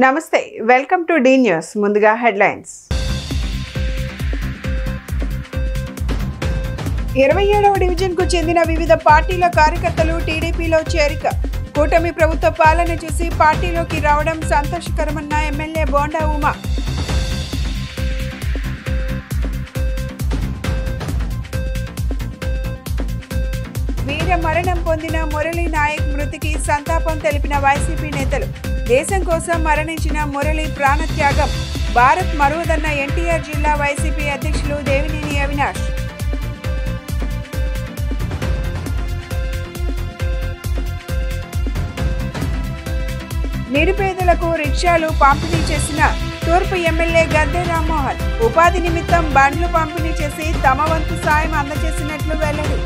నమస్తే welcome to D news ముందుగా headlines 27వ division కు చెందిన వివిధ పార్టీల కార్యకర్తలు టీడీపీలో చేరిక కూటమి ప్రభుత్వ పాలన చూసి పార్టీలోకి రావడం సంతోషకరమన్న ఎమ్మెల్యే బోండా ఉమా వీర మరణం పొందిన మురళీ నాయక్ మృతికి సంతాపం తెలిపిన వైసీపీ నేతలు దేశం కోసం మరణించిన మురళి ప్రాణత్యాగం భారత్ మరువదన్న ఎన్టీఆర్ జిల్లా వైసీపీ అధ్యక్షులు దేవినేని అవినాష్ నిరుపేదలకు రిక్షాలు పంపిణీ చేసిన తూర్పు ఎమ్మెల్యే గద్దె రామ్మోహన్ ఉపాధి నిమిత్తం బండ్లు పంపిణీ చేసి తమ వంతు సాయం అందజేసినట్లు వెల్లడి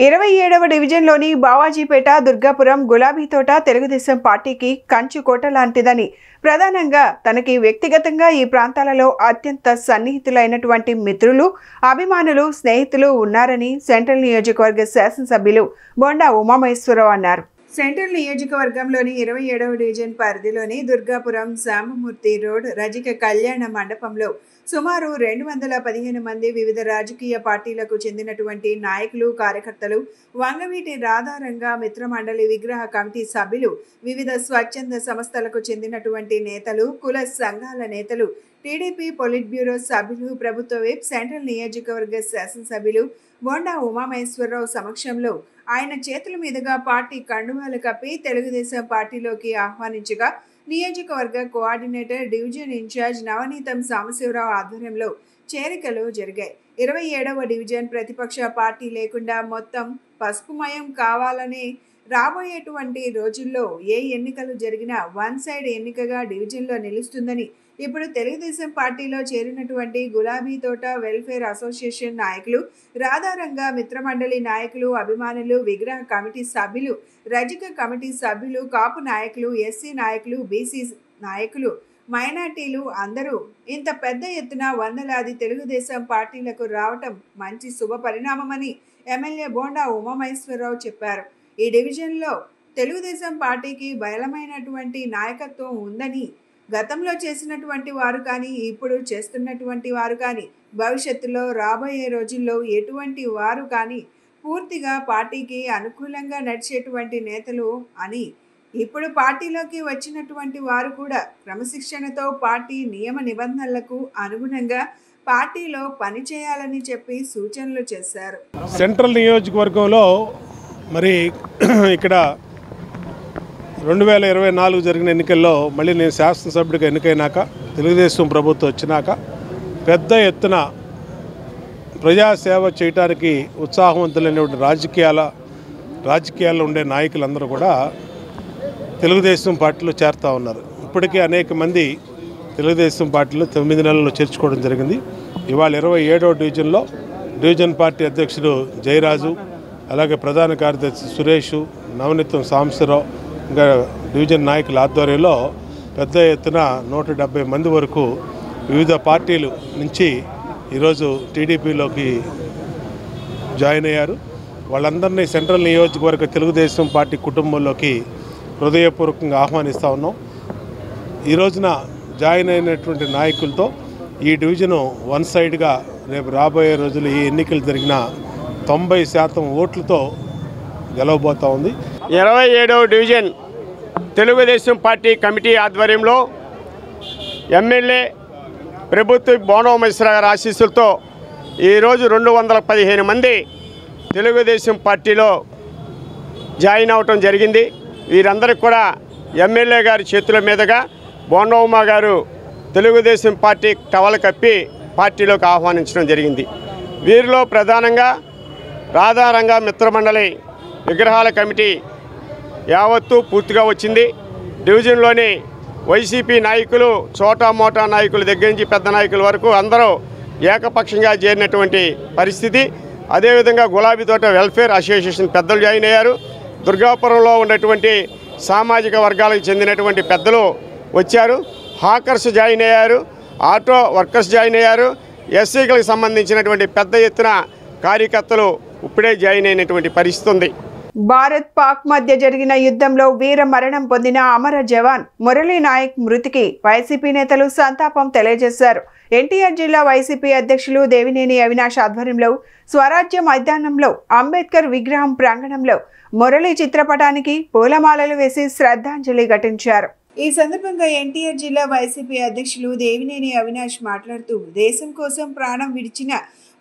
27వ డివిజన్లోని బావాజీపేట దుర్గాపురం గులాబీతోట తెలుగుదేశం పార్టీకి కంచుకోట లాంటిదని ప్రధానంగా తనకి వ్యక్తిగతంగా ఈ ప్రాంతాలలో అత్యంత సన్నిహితులైనటువంటి మిత్రులు అభిమానులు స్నేహితులు ఉన్నారని సెంట్రల్ నియోజకవర్గ శాసనసభ్యులు బోండా ఉమామహేశ్వరరావు అన్నారు. సెంట్రల్ నియోజకవర్గంలోని 27వ డివిజన్ పరిధిలోని దుర్గాపురం సాంబమూర్తి రోడ్ రజిక కళ్యాణ మండపంలో సుమారు 215 మంది వివిధ రాజకీయ పార్టీలకు చెందినటువంటి నాయకులు కార్యకర్తలు వంగవీటి రాధారంగ మిత్రమండలి విగ్రహ కమిటీ సభ్యులు వివిధ స్వచ్ఛంద సంస్థలకు చెందినటువంటి నేతలు కుల సంఘాల నేతలు టీడీపీ పొలిట్ బ్యూరో సభ్యులు ప్రభుత్వ విప్ సెంట్రల్ నియోజకవర్గ శాసనసభ్యులు బోండా ఉమామహేశ్వరరావు సమక్షంలో ఆయన చేతుల మీదుగా పార్టీ కండువాలు కప్పి తెలుగుదేశం పార్టీలోకి ఆహ్వానించగా నియోజకవర్గ కోఆర్డినేటర్ డివిజన్ ఇన్ఛార్జ్ నవనీతం సాంబశివరావు ఆధ్వర్యంలో చేరికలు జరిగాయి. 27వ డివిజన్ ప్రతిపక్ష పార్టీ లేకుండా మొత్తం పసుపుమయం కావాలని రాబోయేటువంటి రోజుల్లో ఏ ఎన్నికలు జరిగినా వన్ సైడ్ ఎన్నికగా డివిజన్లో నిలుస్తుందని ఇప్పుడు తెలుగుదేశం పార్టీలో చేరినటువంటి గులాబీ తోట వెల్ఫేర్ అసోసియేషన్ నాయకులు రాధారంగ మిత్రమండలి నాయకులు అభిమానులు విగ్రహ కమిటీ సభ్యులు రజిక కమిటీ సభ్యులు కాపు నాయకులు ఎస్సీ నాయకులు బీసీ నాయకులు మైనార్టీలు అందరూ ఇంత పెద్ద ఎత్తున వందలాది తెలుగుదేశం పార్టీలకు రావటం మంచి శుభ పరిణామమని ఎమ్మెల్యే బోండా ఉమామహేశ్వరరావు చెప్పారు. ఈ డివిజన్లో తెలుగుదేశం పార్టీకి బలమైనటువంటి నాయకత్వం ఉందని గతంలో చేసినటువంటి వారు కానీ ఇప్పుడు చేస్తున్నటువంటి వారు కానీ భవిష్యత్తులో రాబోయే రోజుల్లో ఎటువంటి వారు కానీ పూర్తిగా పార్టీకి అనుకూలంగా నడిచేటువంటి నేతలు అని ఇప్పుడు పార్టీలోకి వచ్చినటువంటి వారు కూడా క్రమశిక్షణతో పార్టీ నియమ నిబంధనలకు అనుగుణంగా పార్టీలో పనిచేయాలని చెప్పి సూచనలు చేశారు. సెంట్రల్ నియోజకవర్గంలో మరి ఇక్కడ 2024 జరిగిన ఎన్నికల్లో మళ్ళీ నేను శాసనసభ్యుడిగా ఎన్నికైనాక తెలుగుదేశం ప్రభుత్వం వచ్చినాక పెద్ద ఎత్తున ప్రజాసేవ చేయడానికి ఉత్సాహవంతులైనటువంటి రాజకీయాల్లో ఉండే నాయకులందరూ కూడా తెలుగుదేశం పార్టీలో చేరుతూ ఉన్నారు. ఇప్పటికీ అనేక మంది తెలుగుదేశం పార్టీలో 9 నెలల్లో చేర్చుకోవడం జరిగింది. ఇవాళ 27వ డివిజన్లో డివిజన్ పార్టీ అధ్యక్షుడు జయరాజు, అలాగే ప్రధాన కార్యదర్శి సురేష్, నవనీతం సాంబశివరావు, ఇంకా డివిజన్ నాయకుల ఆధ్వర్యంలో పెద్ద ఎత్తున 170 మంది వరకు వివిధ పార్టీలు నుంచి ఈరోజు టీడీపీలోకి జాయిన్ అయ్యారు. వాళ్ళందరినీ సెంట్రల్ నియోజకవర్గ తెలుగుదేశం పార్టీ కుటుంబంలోకి హృదయపూర్వకంగా ఆహ్వానిస్తూ ఉన్నాం. ఈ రోజున జాయిన్ అయినటువంటి నాయకులతో ఈ డివిజను వన్ సైడ్గా రేపు రాబోయే రోజులు ఈ ఎన్నికలు జరిగిన 90% ఓట్లతో గెలవబోతూ ఉంది. 27వ డివిజన్ తెలుగుదేశం పార్టీ కమిటీ ఆధ్వర్యంలో ఎమ్మెల్యే ప్రభుత్వ బోండా ఉమామహేశ్వరరావు గారి ఆశీస్సులతో ఈరోజు 215 మంది తెలుగుదేశం పార్టీలో జాయిన్ అవటం జరిగింది. వీరందరికీ కూడా ఎమ్మెల్యే గారి చేతుల మీదుగా బోండా ఉమా గారు తెలుగుదేశం పార్టీ టవల్ కప్పి పార్టీలోకి ఆహ్వానించడం జరిగింది. వీరిలో ప్రధానంగా రాధారంగ మిత్రమండలి విగ్రహాల కమిటీ యావత్తు పూర్తిగా వచ్చింది. డివిజన్లోని వైసీపీ నాయకులు చోటా మోటా నాయకుల దగ్గర నుంచి పెద్ద నాయకుల వరకు అందరూ ఏకపక్షంగా చేరినటువంటి పరిస్థితి. అదేవిధంగా గులాబీ తోట వెల్ఫేర్ అసోసియేషన్ పెద్దలు జాయిన్ అయ్యారు. దుర్గాపురంలో ఉన్నటువంటి సామాజిక వర్గాలకు చెందినటువంటి పెద్దలు వచ్చారు. హాకర్స్ జాయిన్ అయ్యారు, ఆటో వర్కర్స్ జాయిన్ అయ్యారు. ఎస్సీలకు సంబంధించినటువంటి పెద్ద ఎత్తున కార్యకర్తలు ఇప్పుడే జాయిన్ అయినటువంటి పరిస్థితి ఉంది. భారత్ పాక్ మధ్య జరిగిన యుద్ధంలో వీర మరణం పొందిన అమర జవాన్ మురళీ నాయక్ మృతికి వైసీపీ నేతలు సంతాపం తెలియజేశారు. ఎన్టీఆర్ జిల్లా వైసీపీ అధ్యక్షులు దేవినేని అవినాష్ ఆధ్వర్యంలో స్వరాజ్య మైదానంలో అంబేద్కర్ విగ్రహం ప్రాంగణంలో మురళీ చిత్రపటానికి పూలమాలలు వేసి శ్రద్ధాంజలి ఘటించారు. ఈ సందర్భంగా ఎన్టీఆర్ జిల్లా వైసీపీ అధ్యక్షులు దేవినేని అవినాష్ మాట్లాడుతూ దేశం కోసం ప్రాణం విడిచిన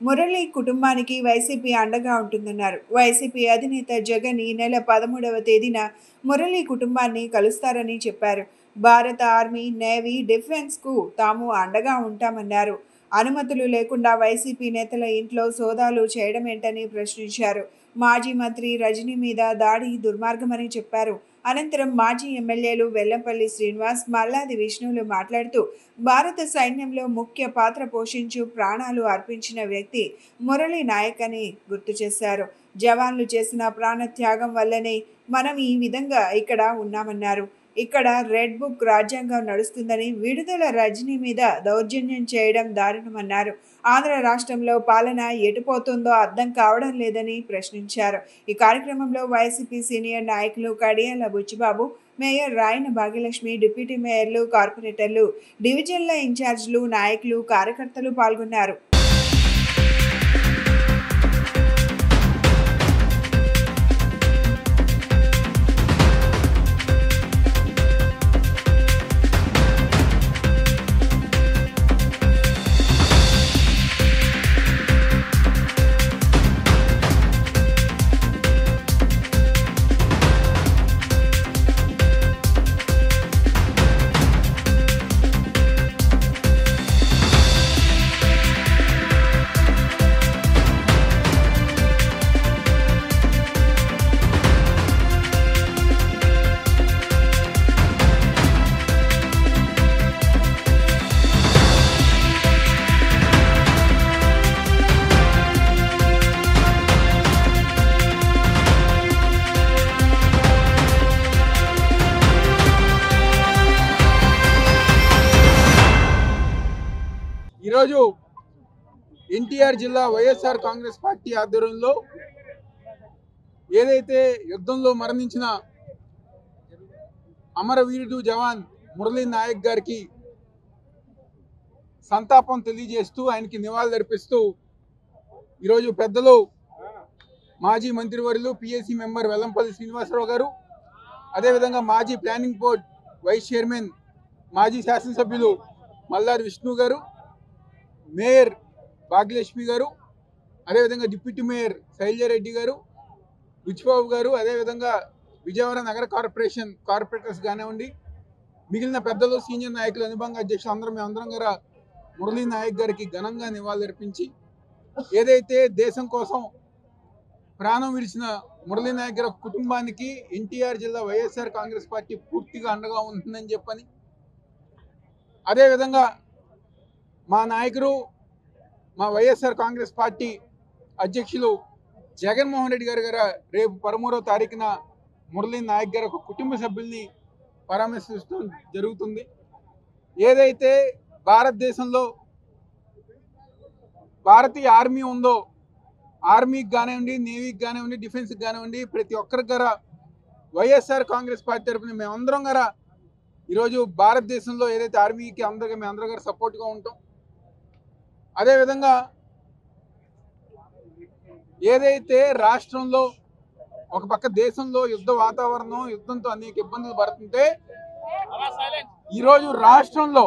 మురళీ కుటుంబానికి వైసీపీ అండగా ఉంటుందన్నారు. వైసీపీ అధినేత జగన్ ఈ నెల 13వ తేదీన మురళీ కుటుంబాన్ని కలుస్తారని చెప్పారు. భారత ఆర్మీ, నేవీ, డిఫెన్స్కు తాము అండగా ఉంటామన్నారు. అనుమతులు లేకుండా వైసీపీ నేతల ఇంట్లో సోదాలు చేయడమేంటని ప్రశ్నించారు. మాజీ మంత్రి రజనీ మీద దాడి దుర్మార్గమని చెప్పారు. అనంతరం మాజీ ఎమ్మెల్యేలు వెల్లంపల్లి శ్రీనివాస్, మల్లాది విష్ణువులు మాట్లాడుతూ భారత సైన్యంలో ముఖ్య పాత్ర పోషించు ప్రాణాలు అర్పించిన వ్యక్తి మురళీ నాయక్ అని గుర్తు చేశారు. జవాన్లు చేసిన ప్రాణత్యాగం వల్లనే మనం ఈ విధంగా ఇక్కడ ఉన్నామన్నారు. ఇక్కడ రెడ్ బుక్ రాజ్యాంగం నడుస్తుందని, విడుదల రజనీ మీద దౌర్జన్యం చేయడం దారుణమన్నారు. ఆంధ్ర రాష్ట్రంలో పాలన ఎటుపోతుందో అర్థం కావడం లేదని ప్రశ్నించారు. ఈ కార్యక్రమంలో వైసీపీ సీనియర్ నాయకులు కడియాల బుచ్చిబాబు, మేయర్ రాయన భాగ్యలక్ష్మి, డిప్యూటీ మేయర్లు, కార్పొరేటర్లు, డివిజన్ల ఇన్ఛార్జీలు, నాయకులు, కార్యకర్తలు పాల్గొన్నారు. ఈరోజు ఎన్టీఆర్ జిల్లా వైఎస్ఆర్ కాంగ్రెస్ పార్టీ ఆధ్వర్యంలో ఏదైతే యుద్ధంలో మరణించిన అమరవీరుడు జవాన్ మురళీ నాయక్ గారికి సంతాపం తెలియజేస్తూ ఆయనకి నివాళులర్పిస్తూ ఈరోజు పెద్దలు మాజీ మంత్రివర్యులు పిఎస్సి మెంబర్ వెల్లంపల్లి శ్రీనివాసరావు గారు, అదేవిధంగా మాజీ ప్లానింగ్ బోర్డ్ వైస్ చైర్మన్ మాజీ శాసనసభ్యులు మల్లాది విష్ణు గారు, మేయర్ భాగ్యలక్ష్మి గారు, అదేవిధంగా డిప్యూటీ మేయర్ శైలజారెడ్డి గారు, బుచ్చిబాబు గారు, అదేవిధంగా విజయవాడ నగర కార్పొరేషన్ కార్పొరేటర్స్ కానివ్వండి, మిగిలిన పెద్దలు, సీనియర్ నాయకులు, అనుబంధ అధ్యక్షులు మేమందరం గారు మురళీ నాయక్ గారికి ఘనంగా నివాళులర్పించి ఏదైతే దేశం కోసం ప్రాణం విడిచిన మురళీ నాయక్ గారి కుటుంబానికి ఎన్టీఆర్ జిల్లా వైఎస్ఆర్ కాంగ్రెస్ పార్టీ పూర్తిగా అండగా ఉంటుందని చెప్పని, అదేవిధంగా మా నాయకుడు, మా వైఎస్ఆర్ కాంగ్రెస్ పార్టీ అధ్యక్షులు జగన్మోహన్ రెడ్డి గారు రేపు 13వ తారీఖున మురళీ నాయక్ గారి కుటుంబ సభ్యుల్ని పరామర్శించడం జరుగుతుంది. ఏదైతే భారతదేశంలో భారతీయ ఆర్మీ ఉందో, ఆర్మీకి కానివ్వండి, నేవీకి కానివ్వండి, డిఫెన్స్కి కానివ్వండి, ప్రతి ఒక్కరికి గారా వైఎస్ఆర్ కాంగ్రెస్ పార్టీ తరఫున మేమందరం గారా ఈరోజు భారతదేశంలో ఏదైతే ఆర్మీకి మేమందరం గారు సపోర్ట్గా ఉంటాం. అదేవిధంగా ఏదైతే రాష్ట్రంలో ఒక పక్క దేశంలో యుద్ధ వాతావరణం, యుద్ధంతో అనేక ఇబ్బందులు పడుతుంటే ఈరోజు రాష్ట్రంలో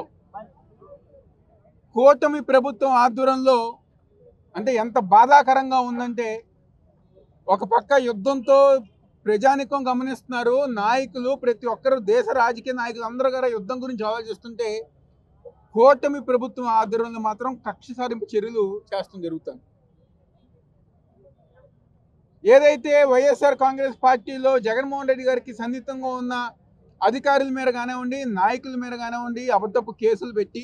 కూటమి ప్రభుత్వం ఆధ్వర్యంలో అంటే ఎంత బాధాకరంగా ఉందంటే, ఒక పక్క యుద్ధంతో ప్రజానికం గమనిస్తున్నారు, నాయకులు ప్రతి ఒక్కరు దేశ రాజకీయ నాయకులు అందరూ గారు యుద్ధం గురించి ఆలోచిస్తుంటే కూటమి ప్రభుత్వం ఆధ్వర్యంలో మాత్రం కక్ష సారింపు చర్యలు చేస్తూ జరుగుతుంది. ఏదైతే వైఎస్ఆర్ కాంగ్రెస్ పార్టీలో జగన్మోహన్ రెడ్డి గారికి సన్నిహితంగా ఉన్న అధికారుల మీద కానివ్వండి, నాయకుల మీద కానివ్వండి అబద్ధపు కేసులు పెట్టి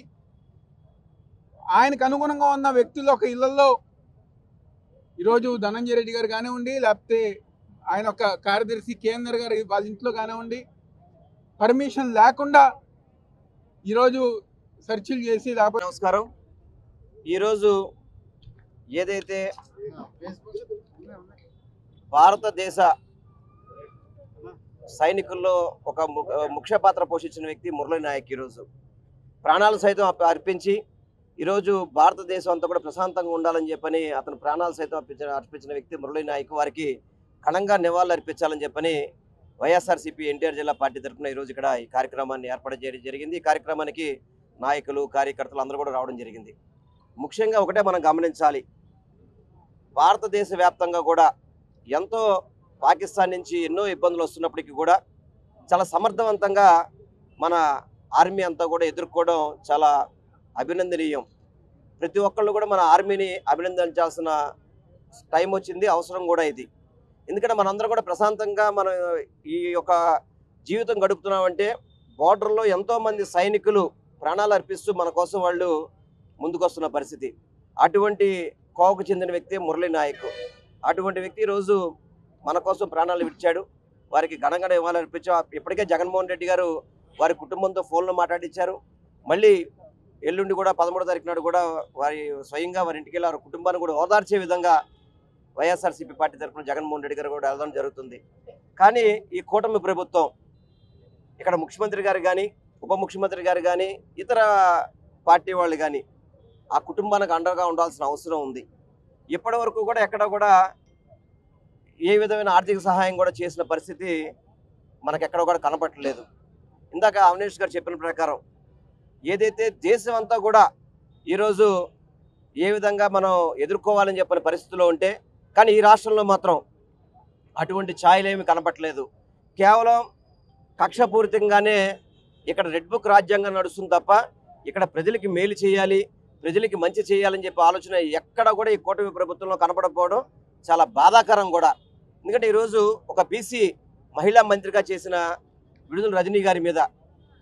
ఆయనకు అనుగుణంగా ఉన్న వ్యక్తులు ఒక ఇళ్లలో ఈరోజు ధనంజయ రెడ్డి గారు కానివ్వండి, లేకపోతే ఆయన ఒక కార్యదర్శి కేందర్ గారు వాళ్ళ ఇంట్లో కానివ్వండి పర్మిషన్ లేకుండా ఈరోజు సెర్చ్లు చేసి లేకపోతే. నమస్కారం. ఈరోజు ఏదైతే భారతదేశ సైనికుల్లో ఒక ముఖ్య పాత్ర పోషించిన వ్యక్తి మురళీ నాయక్. ఈరోజు ప్రాణాలు సైతం అర్పించి ఈరోజు భారతదేశం అంతా కూడా ప్రశాంతంగా ఉండాలని చెప్పని అతను ప్రాణాలు సైతం అర్పించిన వ్యక్తి మురళీ నాయక్. వారికి ఘనంగా నివాళులు అర్పించాలని చెప్పని వైఎస్ఆర్సీపీ ఎన్టీఆర్ జిల్లా పార్టీ తరఫున ఈరోజు ఇక్కడ ఈ కార్యక్రమాన్ని ఏర్పాటు చేయడం జరిగింది. ఈ కార్యక్రమానికి నాయకులు, కార్యకర్తలు అందరూ కూడా రావడం జరిగింది. ముఖ్యంగా ఒకటే మనం గమనించాలి, భారతదేశ వ్యాప్తంగా కూడా ఎంతో పాకిస్తాన్ నుంచి ఎన్నో ఇబ్బందులు వస్తున్నప్పటికీ కూడా చాలా సమర్థవంతంగా మన ఆర్మీ అంతా కూడా ఎదుర్కోవడం చాలా అభినందనీయం. ప్రతి ఒక్కళ్ళు కూడా మన ఆర్మీని అభినందించాల్సిన టైం వచ్చింది, అవసరం కూడా ఇది. ఎందుకంటే మనందరం కూడా ప్రశాంతంగా మనం ఈ యొక్క జీవితం గడుపుతున్నామంటే బార్డర్లో ఎంతోమంది సైనికులు ప్రాణాలు అర్పిస్తూ మన కోసం వాళ్ళు ముందుకొస్తున్న పరిస్థితి. అటువంటి కోవకు చెందిన వ్యక్తి మురళీ నాయక్. అటువంటి వ్యక్తి ఈరోజు మన కోసం ప్రాణాలు విడిచాడు. వారికి ఘనంగా నివాళులు అర్పించాం. ఇప్పటికే జగన్మోహన్ రెడ్డి గారు వారి కుటుంబంతో ఫోన్లో మాట్లాడించారు. మళ్ళీ ఎల్లుండి కూడా 13వ తారీఖు నాడు కూడా స్వయంగా వారి ఇంటికి వెళ్ళి వారి కుటుంబాన్ని కూడా ఓదార్చే విధంగా వైఎస్ఆర్సీపీ పార్టీ తరఫున జగన్మోహన్ రెడ్డి గారు కూడా వెళ్ళడం జరుగుతుంది. కానీ ఈ కూటమి ప్రభుత్వం ఇక్కడ ముఖ్యమంత్రి గారు కానీ, ఉప ముఖ్యమంత్రి గారు కానీ, ఇతర పార్టీ వాళ్ళు కానీ ఆ కుటుంబానికి అండగా ఉండాల్సిన అవసరం ఉంది. ఇప్పటి వరకు కూడా ఎక్కడ కూడా ఏ విధమైన ఆర్థిక సహాయం కూడా చేసిన పరిస్థితి మనకెక్కడ కూడా కనపడలేదు. ఇందాక అవినేష్ గారు చెప్పిన ప్రకారం ఏదైతే దేశం అంతా కూడా ఈరోజు ఏ విధంగా మనం ఎదుర్కోవాలని చెప్పిన పరిస్థితిలో ఉంటే, కానీ ఈ రాష్ట్రంలో మాత్రం అటువంటి ఛాయలేమి కనపట్లేదు. కేవలం కక్షపూరితంగానే ఇక్కడ రెడ్ బుక్ రాజ్యాంగం నడుస్తుంది తప్ప ఇక్కడ ప్రజలకి మేలు చేయాలి, ప్రజలకి మంచి చేయాలని చెప్పి ఆలోచన ఎక్కడ కూడా ఈ కూటమి ప్రభుత్వంలో కనపడకపోవడం చాలా బాధాకరం కూడా. ఎందుకంటే ఈరోజు ఒక బీసీ మహిళా మంత్రిగా చేసిన విడుదల రజనీ గారి మీద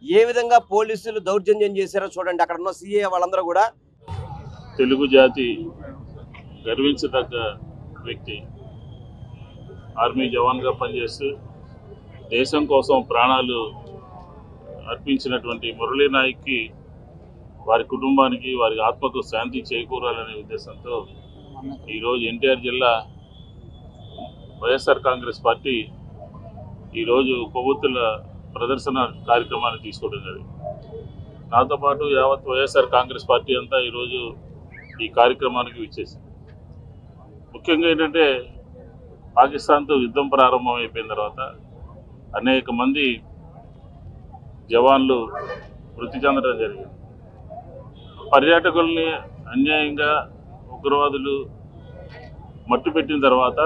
ఏ విధంగా పోలీసులు దౌర్జన్యం చేశారో చూడండి. అక్కడ ఉన్న సీఏ వాళ్ళందరూ కూడా తెలుగు జాతి గర్వించదగ్గ వ్యక్తి. ఆర్మీ జవాన్గా పనిచేస్తూ దేశం కోసం ప్రాణాలు అర్పించినటువంటి మురళీ నాయక్కి, వారి కుటుంబానికి, వారి ఆత్మకు శాంతి చేకూరాలనే ఉద్దేశంతో ఈరోజు ఎన్టీఆర్ జిల్లా వైఎస్ఆర్ కాంగ్రెస్ పార్టీ ఈరోజు కొవ్వొత్తుల ప్రదర్శన కార్యక్రమాన్ని తీసుకోవడం జరిగింది. నాతో పాటు యావత్ వైఎస్ఆర్ కాంగ్రెస్ పార్టీ అంతా ఈరోజు ఈ కార్యక్రమానికి విచ్చేసింది. ముఖ్యంగా ఏంటంటే పాకిస్తాన్తో యుద్ధం ప్రారంభం అయిపోయిన తర్వాత అనేక మంది జవాన్లు మృతి చెందడం జరిగింది. పర్యాటకుల్ని అన్యాయంగా ఉగ్రవాదులు మట్టుపెట్టిన తర్వాత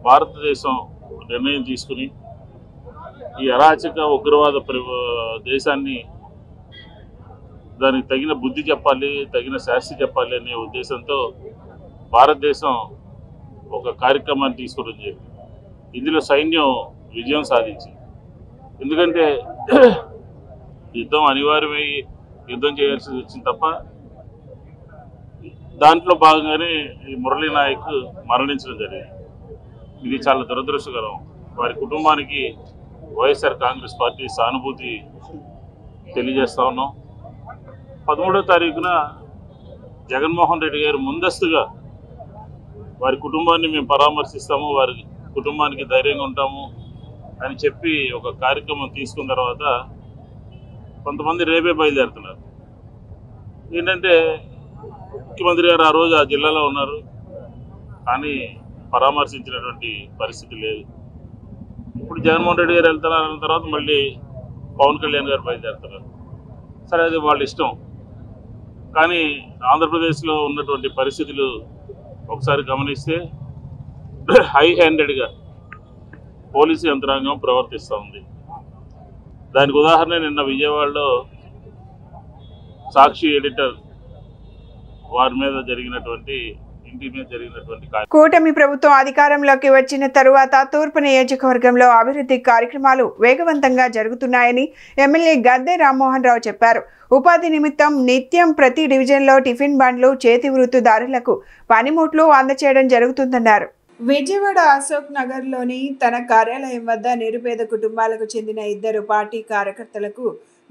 భారతదేశం నిర్ణయం తీసుకుని ఈ అరాచక ఉగ్రవాద దేశాన్ని దానికి తగిన బుద్ధి చెప్పాలి, తగిన శాస్తి చెప్పాలి అనే ఉద్దేశంతో భారతదేశం ఒక కార్యక్రమాన్ని తీసుకోవడం జరిగింది. ఇందులో సైన్యం విజయం సాధించింది. ఎందుకంటే యుద్ధం అనివార్యమై యుద్ధం చేయాల్సి వచ్చింది తప్ప దాంట్లో భాగంగానే ఈ మురళీ నాయక్ మరణించడం జరిగింది. ఇది చాలా దురదృష్టకరం. వారి కుటుంబానికి వైఎస్ఆర్ కాంగ్రెస్ పార్టీ సానుభూతి తెలియజేస్తా ఉన్నాం. 13వ తారీఖున జగన్మోహన్ రెడ్డి గారు ముందస్తుగా వారి కుటుంబాన్ని మేము పరామర్శిస్తాము, వారి కుటుంబానికి ధైర్యంగా ఉంటాము అని చెప్పి ఒక కార్యక్రమం తీసుకున్న తర్వాత కొంతమంది రేపే బయలుదేరుతున్నారు. ఏంటంటే ముఖ్యమంత్రి గారు ఆ రోజు ఆ జిల్లాలో ఉన్నారు, కానీ పరామర్శించినటువంటి పరిస్థితి లేదు. ఇప్పుడు జగన్మోహన్ రెడ్డి గారు వెళ్తున్నారు, తర్వాత మళ్ళీ పవన్ కళ్యాణ్ గారు బయలుదేరుతున్నారు. సరే, అది వాళ్ళ ఇష్టం. కానీ ఆంధ్రప్రదేశ్లో ఉన్నటువంటి పరిస్థితులు ఒకసారి గమనిస్తే హై హ్యాండెడ్గా పోలీసు యంత్రాంగం ప్రవర్తిస్తూ ఉంది. దానికి ఉదాహరణ నిన్న విజయవాడలో సాక్షి ఎడిటర్ వారి మీద జరిగినటువంటి ఇంటి మీద జరిగినటువంటి కూటమి ప్రభుత్వం అధికారంలోకి వచ్చిన తరువాత తూర్పు నియోజకవర్గంలో అభివృద్ధి కార్యక్రమాలు వేగవంతంగా జరుగుతున్నాయని ఎమ్మెల్యే గద్దె రామ్మోహన్ రావు చెప్పారు. ఉపాధి నిమిత్తం నిత్యం ప్రతి డివిజన్లో టిఫిన్ బండ్లు, చేతి వృత్తిదారులకు పనిముట్లు అందచేయడం జరుగుతుందన్నారు. విజయవాడ అశోక్ నగర్లోని తన కార్యాలయం వద్ద నిరుపేద కుటుంబాలకు చెందిన 2 పార్టీ కార్యకర్తలకు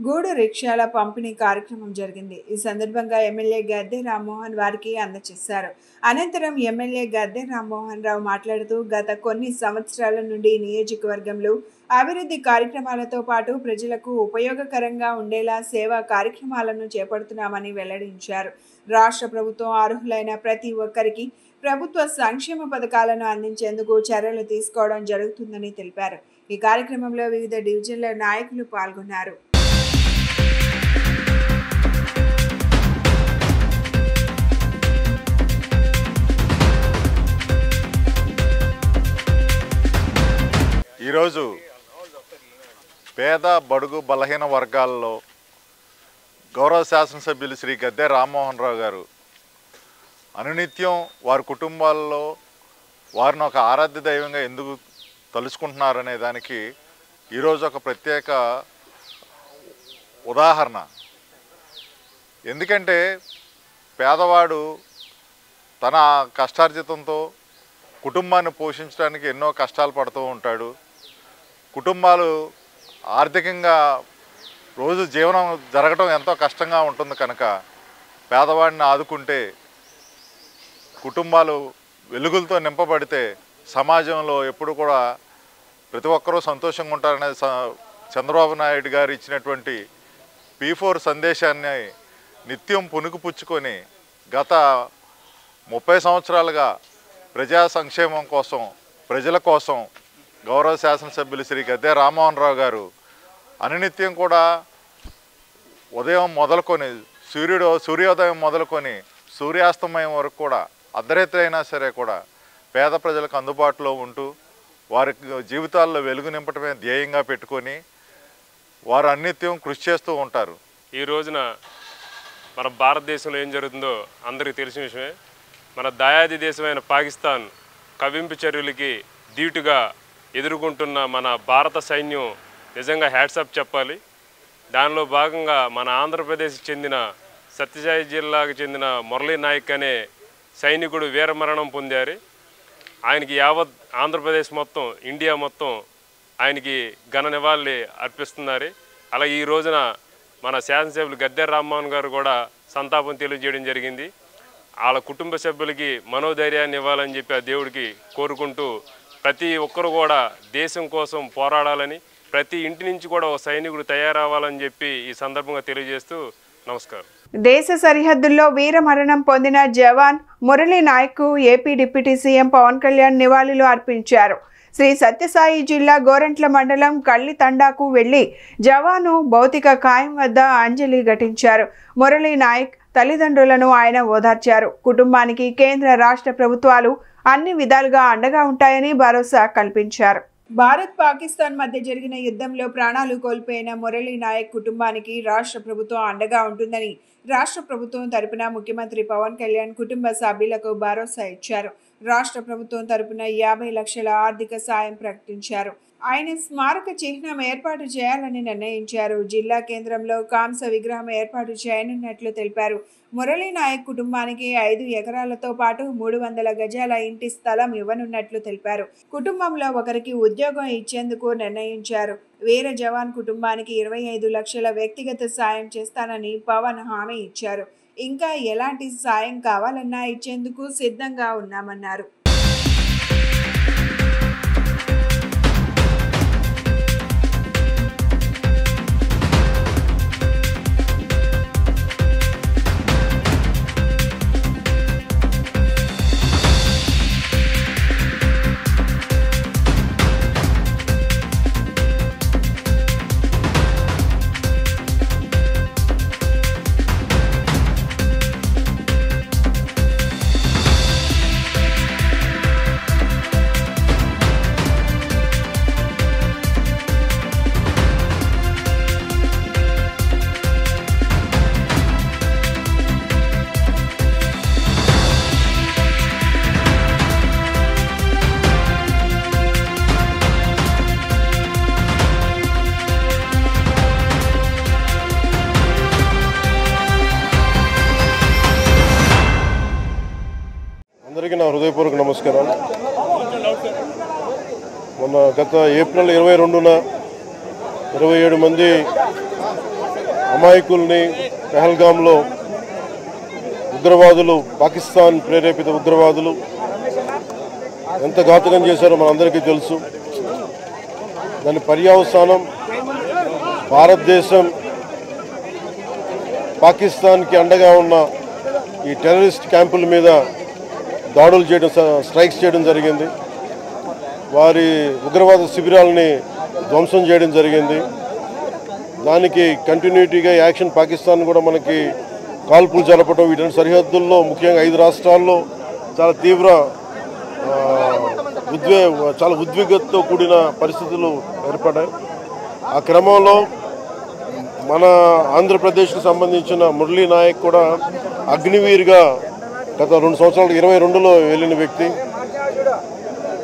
గూడు రిక్షాల పంపిణీ కార్యక్రమం జరిగింది. ఈ సందర్భంగా ఎమ్మెల్యే గద్దె రామ్మోహన్ వారికి అందజేశారు. అనంతరం ఎమ్మెల్యే గద్దె రామ్మోహన్ రావు మాట్లాడుతూ గత కొన్ని సంవత్సరాల నుండి నియోజకవర్గంలో అభివృద్ధి కార్యక్రమాలతో పాటు ప్రజలకు ఉపయోగకరంగా ఉండేలా సేవా కార్యక్రమాలను చేపడుతున్నామని వెల్లడించారు. రాష్ట్ర ప్రభుత్వం అర్హులైన ప్రతి ఒక్కరికి ప్రభుత్వ సంక్షేమ పథకాలను అందించేందుకు చర్యలు తీసుకోవడం జరుగుతుందని తెలిపారు. ఈ కార్యక్రమంలో వివిధ డివిజన్ల నాయకులు పాల్గొన్నారు. ఈరోజు పేద బడుగు బలహీన వర్గాల్లో గౌరవ శాసనసభ్యులు శ్రీ గద్దె రామ్మోహన్ రావు గారు అనునిత్యం వారి కుటుంబాల్లో వారిని ఒక ఆరాధ్య దైవంగా ఎందుకు తలుచుకుంటున్నారనే దానికి ఈరోజు ఒక ప్రత్యేక ఉదాహరణ. ఎందుకంటే పేదవాడు తన కష్టార్జితంతో కుటుంబాన్ని పోషించడానికి ఎన్నో కష్టాలు పడుతూ ఉంటాడు. కుటుంబాలు ఆర్థికంగా రోజు జీవనం జరగడం ఎంతో కష్టంగా ఉంటుంది కనుక పేదవాడిని ఆదుకుంటే కుటుంబాలు వెలుగులతో నింపబడితే సమాజంలో ఎప్పుడు కూడా ప్రతి ఒక్కరూ సంతోషంగా ఉంటారనే చంద్రబాబు నాయుడు గారు ఇచ్చినటువంటి P4 సందేశాన్ని నిత్యం పుణుకుపుచ్చుకొని గత 30 సంవత్సరాలుగా ప్రజా సంక్షేమం కోసం ప్రజల కోసం గౌరవ శాసనసభ్యులు శ్రీ గద్దె రామ్మోహన్ రావు గారు అనునిత్యం కూడా ఉదయం మొదలుకొని సూర్యోదయం మొదలుకొని సూర్యాస్తమయం వరకు కూడా అర్ధరాత్రి అయినా సరే కూడా పేద ప్రజలకు అందుబాటులో ఉంటూ వారి జీవితాల్లో వెలుగు నింపటమే ధ్యేయంగా పెట్టుకొని వారు అన్నిత్యం కృషి చేస్తూ ఉంటారు. ఈ రోజున మన భారతదేశంలో ఏం జరుగుతుందో అందరికీ తెలిసిన విషయమే. మన దాయాది దేశమైన పాకిస్తాన్ కవ్వింపు చర్యలకి ధీటుగా ఎదుర్కొంటున్న మన భారత సైన్యం నిజంగా హ్యాట్సాప్ చెప్పాలి. దానిలో భాగంగా మన ఆంధ్రప్రదేశ్కి చెందిన సత్యసాయి జిల్లాకు చెందిన మురళీ నాయక్ అనే సైనికుడు వీరమరణం పొందారు. ఆయనకి యావత్ ఆంధ్రప్రదేశ్ మొత్తం ఇండియా మొత్తం ఆయనకి ఘన నివాళి అర్పిస్తున్నారు. అలాగే ఈ రోజున మన శాసనసభ్యులు గద్దె రామ్మోహన్ గారు కూడా సంతాపం తెలియజేయడం జరిగింది. వాళ్ళ కుటుంబ సభ్యులకి మనోధైర్యాన్ని ఇవ్వాలని చెప్పి ఆ దేవుడికి కోరుకుంటూ ప్రతి ఒక్కరు కూడా దేశం కోసం పోరాడాలని ప్రతి ఇంటి నుంచి కూడా ఒక సైనికుడు తయారవ్వాలని చెప్పి ఈ సందర్భంగా తెలియజేస్తూ నమస్కారం. దేశ సరిహద్దుల్లో వీరమరణం పొందిన jawan Murali Naik AP deputy CM Pawan Kalyan నివాళులు అర్పించారు. శ్రీ సత్యసాయి జిల్లా గోరంట్ల మండలం కళ్ళి తండాకు వెళ్లి జవాను భౌతిక కాయం వద్ద అంజలి ఘటించారు. మురళీ నాయక్ తల్లిదండ్రులను ఆయన ఓదార్చారు. కుటుంబానికి కేంద్ర రాష్ట్ర ప్రభుత్వాలు అన్ని విధాలుగా అండగా ఉంటాయని భరోసా కల్పించారు. భారత్ పాకిస్తాన్ మధ్య జరిగిన యుద్ధంలో ప్రాణాలు కోల్పోయిన మురళీ నాయక్ కుటుంబానికి రాష్ట్ర ప్రభుత్వం అండగా ఉంటుందని రాష్ట్ర ప్రభుత్వం తరపున ముఖ్యమంత్రి పవన్ కళ్యాణ్ కుటుంబ సభ్యులకు భరోసా ఇచ్చారు. రాష్ట్ర ప్రభుత్వం తరపున 50 లక్షల ఆర్థిక సాయం ప్రకటించారు. ఆయన స్మారక చిహ్నం ఏర్పాటు చేయాలని నిర్ణయించారు. జిల్లా కేంద్రంలో కాంస విగ్రహం ఏర్పాటు చేయనున్నట్లు తెలిపారు. మురళీ నాయక్ కుటుంబానికి 5 ఎకరాలతో పాటు 300 గజాల ఇంటి స్థలం ఇవ్వనున్నట్లు తెలిపారు. కుటుంబంలో ఒకరికి ఉద్యోగం ఇచ్చేందుకు నిర్ణయించారు. వీర జవాన్ కుటుంబానికి 25 లక్షల వ్యక్తిగత సాయం చేస్తానని పవన్ హామీ ఇచ్చారు. ఇంకా ఎలాంటి సాయం కావాలన్నా ఇచ్చేందుకు సిద్ధంగా ఉన్నామన్నారు. అందరికీ నా హృదయపూర్వక నమస్కారం. మొన్న గత ఏప్రిల్ 22న 27 మంది అమాయకుల్ని పెహల్గాంలో ఉగ్రవాదులు, పాకిస్తాన్ ప్రేరేపిత ఉగ్రవాదులు ఎంత ఘాతుకం చేశారో మనందరికీ తెలుసు. దాని పర్యవసానం భారతదేశం పాకిస్తాన్కి అండగా ఉన్న ఈ టెర్రరిస్ట్ క్యాంపుల మీద దాడులు చేయడం, స్ట్రైక్స్ చేయడం జరిగింది. వారి ఉగ్రవాద శిబిరాలని ధ్వంసం చేయడం జరిగింది. దానికి కంటిన్యూటీగా యాక్షన్ పాకిస్తాన్ కూడా మనకి కాల్పులు జరపడం, వీటి సరిహద్దుల్లో ముఖ్యంగా 5 రాష్ట్రాల్లో చాలా తీవ్ర చాలా ఉద్విగ్నతతో కూడిన పరిస్థితులు ఏర్పడ్డాయి. ఆ క్రమంలో మన ఆంధ్రప్రదేశ్కి సంబంధించిన మురళీ నాయక్ కూడా అగ్నివీర్గా గత 2 సంవత్సరాలు 22లో వెళ్ళిన వ్యక్తి.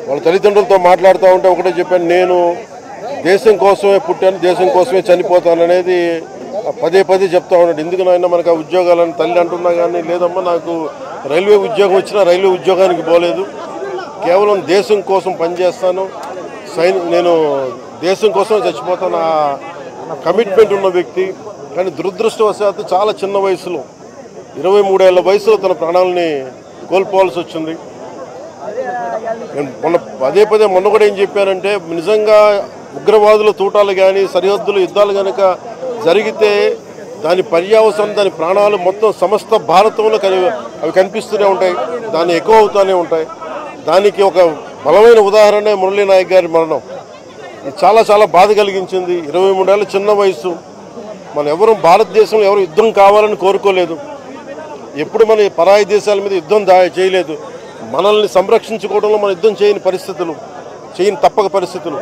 వాళ్ళ తల్లిదండ్రులతో మాట్లాడుతూ ఉంటే ఒకటే చెప్పాను, నేను దేశం కోసమే పుట్టాను, దేశం కోసమే చనిపోతాను అనేది పదే చెప్తా ఉన్నాడు. ఎందుకు నాయన మనకు ఆ ఉద్యోగాలని తల్లి అంటున్నా కానీ, లేదమ్మా నాకు రైల్వే ఉద్యోగం వచ్చినా రైల్వే ఉద్యోగానికి పోలేదు, కేవలం దేశం కోసం పనిచేస్తాను, నేను దేశం కోసం చచ్చిపోతాను ఆ కమిట్మెంట్ ఉన్న వ్యక్తి. కానీ దురదృష్టవశాత్తు చాలా చిన్న వయసులో 23 ఏళ్ల వయసులో తన ప్రాణాలని కోల్పోవాల్సి వచ్చింది. నేను మొన్న కూడా ఏం చెప్పానంటే, నిజంగా ఉగ్రవాదుల తూటాలు కానీ సరిహద్దులు యుద్ధాలు కనుక జరిగితే దాని పర్యవసానం, దాని ప్రాణాలు మొత్తం సమస్త భారతంలో అవి కనిపిస్తూనే ఉంటాయి, దాన్ని ఎక్కువ అవుతూనే ఉంటాయి. దానికి ఒక బలమైన ఉదాహరణ మురళీ నాయక్ గారి మరణం. ఇది చాలా బాధ కలిగించింది. 23 ఏళ్ళ చిన్న వయసు. మనం ఎవరు భారతదేశంలో ఎవరు యుద్ధం కావాలని కోరుకోలేదు, ఎప్పుడు మన పరాయి దేశాల మీద యుద్ధం చేయలేదు. మనల్ని సంరక్షించుకోవడంలో మన యుద్ధం చేయని తప్పక పరిస్థితులు.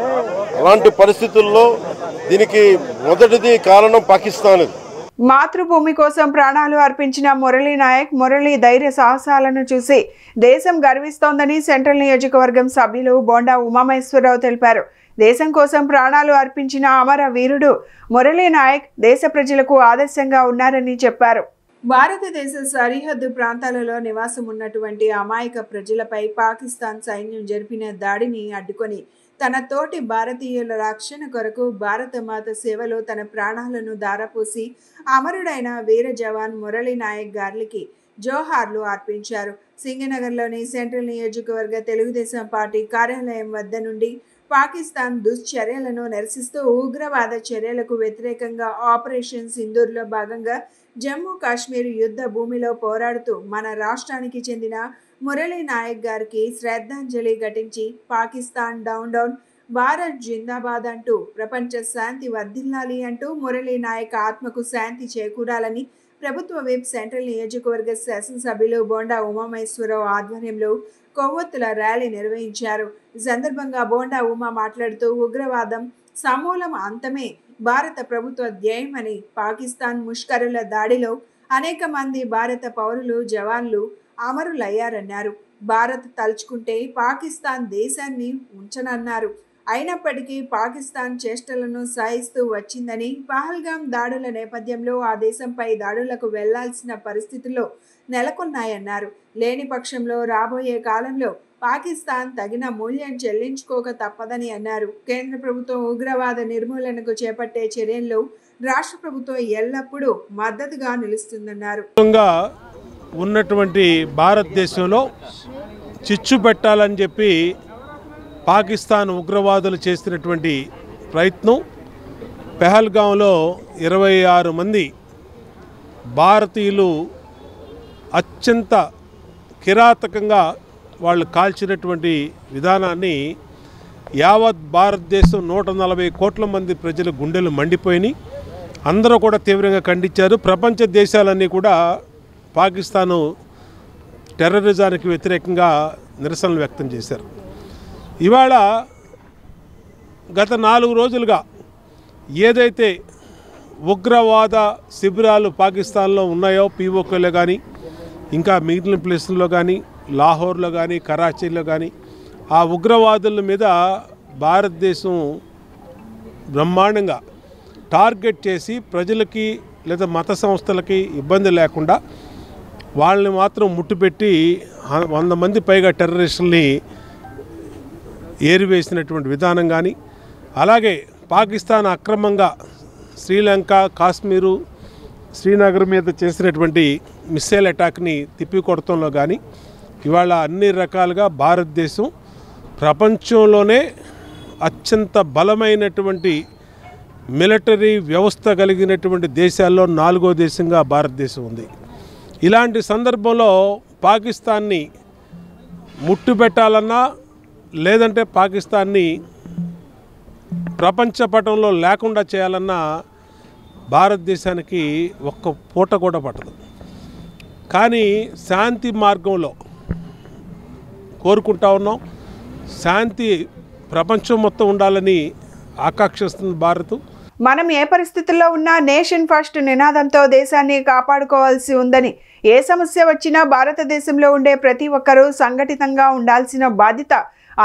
అలాంటి పరిస్థితుల్లో దీనికి మొదటిది కారణం పాకిస్తాన్. మాతృభూమి కోసం ప్రాణాలు అర్పించిన మురళీ నాయక్, మురళీ ధైర్య సాహసాలను చూసి దేశం గర్విస్తోందని సెంట్రల్ నియోజకవర్గం సభ్యులు బోండా ఉమామహేశ్వరరావు తెలిపారు. దేశం కోసం ప్రాణాలు అర్పించిన అమర వీరుడు మురళీ నాయక్ దేశ ప్రజలకు ఆదర్శంగా ఉన్నారని చెప్పారు. భారతదేశ సరిహద్దు ప్రాంతాలలో నివాసం ఉన్నటువంటి అమాయక ప్రజలపై పాకిస్తాన్ సైన్యం జరిపిన దాడిని అడ్డుకొని తన తోటి భారతీయుల రక్షణ కొరకు భారతమాత సేవలో తన ప్రాణాలను దారపోసి అమరుడైన వీర జవాన్ మురళీ నాయక్ గారికి జోహార్లు అర్పించారు. సింగనగర్లోని సెంట్రల్ నియోజకవర్గ తెలుగుదేశం పార్టీ కార్యాలయం వద్ద నుండి పాకిస్తాన్ దుశ్చర్యలను నిరసిస్తూ ఉగ్రవాద చర్యలకు వ్యతిరేకంగా ఆపరేషన్ సింధూర్లో భాగంగా జమ్మూ కాశ్మీర్ యుద్ధ భూమిలో పోరాడుతూ మన రాష్ట్రానికి చెందిన మురళీ నాయక్ గారికి శ్రద్ధాంజలి ఘటించి పాకిస్తాన్ డౌన్ భారత్ జిందాబాద్ అంటూ ప్రపంచ శాంతి వర్ధిల్లాలి అంటూ మురళీ నాయక్ ఆత్మకు శాంతి చేకూరాలని ప్రభుత్వ విప్ సెంట్రల్ నియోజకవర్గ శాసనసభ్యులు బోండా ఉమామహేశ్వరరావు ఆధ్వర్యంలో కొవ్వొత్తుల ర్యాలీ నిర్వహించారు. ఈ సందర్భంగా బోండా ఉమా మాట్లాడుతూ ఉగ్రవాదం సమూలం అంతమే భారత ప్రభుత్వ ధ్యేయమని, పాకిస్తాన్ ముష్కరుల దాడిలో అనేక మంది భారత పౌరులు జవాన్లు అమరులయ్యారన్నారు. భారత్ తలుచుకుంటే పాకిస్తాన్ దేశాన్ని ఉంచనన్నారు. అయినప్పటికీ పాకిస్తాన్ చేష్టలను సహిస్తూ వచ్చిందని, పహల్గాం దాడుల నేపథ్యంలో ఆ దేశంపై దాడులకు వెళ్లాల్సిన పరిస్థితుల్లో నెలకొన్నాయన్నారు. లేని పక్షంలో రాబోయే కాలంలో పాకిస్తాన్ తగిన మూల్యం చెల్లించుకోక తప్పదని అన్నారు. కేంద్ర ప్రభుత్వం ఉగ్రవాద నిర్మూలనకు చేపట్టే చర్యల్లో రాష్ట్ర ప్రభుత్వం ఎల్లప్పుడూ మద్దతుగా నిలుస్తుందన్నారు. ఉన్నటువంటి భారతదేశంలో చిచ్చు పెట్టాలని చెప్పి పాకిస్తాన్ ఉగ్రవాదులు చేసినటువంటి ప్రయత్నం, పెహల్గాంలో 26 మంది భారతీయులు అత్యంత కిరాతకంగా వాళ్ళు కాల్చినటువంటి విధానాన్ని యావత్ భారతదేశం 140 కోట్ల మంది ప్రజల గుండెలు మండిపోయినాయి. అందరూ కూడా తీవ్రంగా ఖండించారు. ప్రపంచ దేశాలన్నీ కూడా పాకిస్తాను టెర్రరిజానికి వ్యతిరేకంగా నిరసనలు వ్యక్తం చేశారు. ఇవాళ గత 4 రోజులుగా ఏదైతే ఉగ్రవాద శిబిరాలు పాకిస్తాన్లో ఉన్నాయో, పీఓకేలో కానీ ఇంకా మిగిలిన ప్లేసుల్లో కానీ, లాహోర్లో కానీ, కరాచీలో కానీ, ఆ ఉగ్రవాదుల మీద భారతదేశం బ్రహ్మాండంగా టార్గెట్ చేసి ప్రజలకి లేదా మత సంస్థలకి ఇబ్బంది లేకుండా వాళ్ళని మాత్రం ముట్టుపెట్టి 100 మంది పైగా టెర్రరిస్టుల్ని ఏరివేసినటువంటి విధానం కానీ, అలాగే పాకిస్తాన్ అక్రమంగా శ్రీలంక, కాశ్మీరు శ్రీనగర్ మీద చేసినటువంటి మిస్సైల్ అటాక్ని తిప్పికొడతంలో కానీ ఇవాళ అన్ని రకాలుగా భారతదేశం ప్రపంచంలోనే అత్యంత బలమైనటువంటి మిలిటరీ వ్యవస్థ కలిగినటువంటి దేశాల్లో 4వ దేశంగా భారతదేశం ఉంది. ఇలాంటి సందర్భంలో పాకిస్తాన్ని ముట్టుబెట్టాలన్నా లేదంటే పాకిస్తాన్ని ప్రపంచ పటంలో లేకుండా చేయాలన్నా భారతదేశానికి ఒక్క పూట కూడా పట్టదు. కానీ శాంతి మార్గంలో కోరుకుంటా ఉన్నాం. శాంతి ప్రపంచం మొత్తం ఉండాలని ఆకాంక్షిస్తుంది భారత్. మనం ఏ పరిస్థితుల్లో ఉన్నా నేషన్ ఫస్ట్ నినాదంతో దేశాన్ని కాపాడుకోవాల్సి ఉందని, ఏ సమస్య వచ్చినా భారతదేశంలో ఉండే ప్రతి ఒక్కరూ సంఘటితంగా ఉండాల్సిన బాధ్యత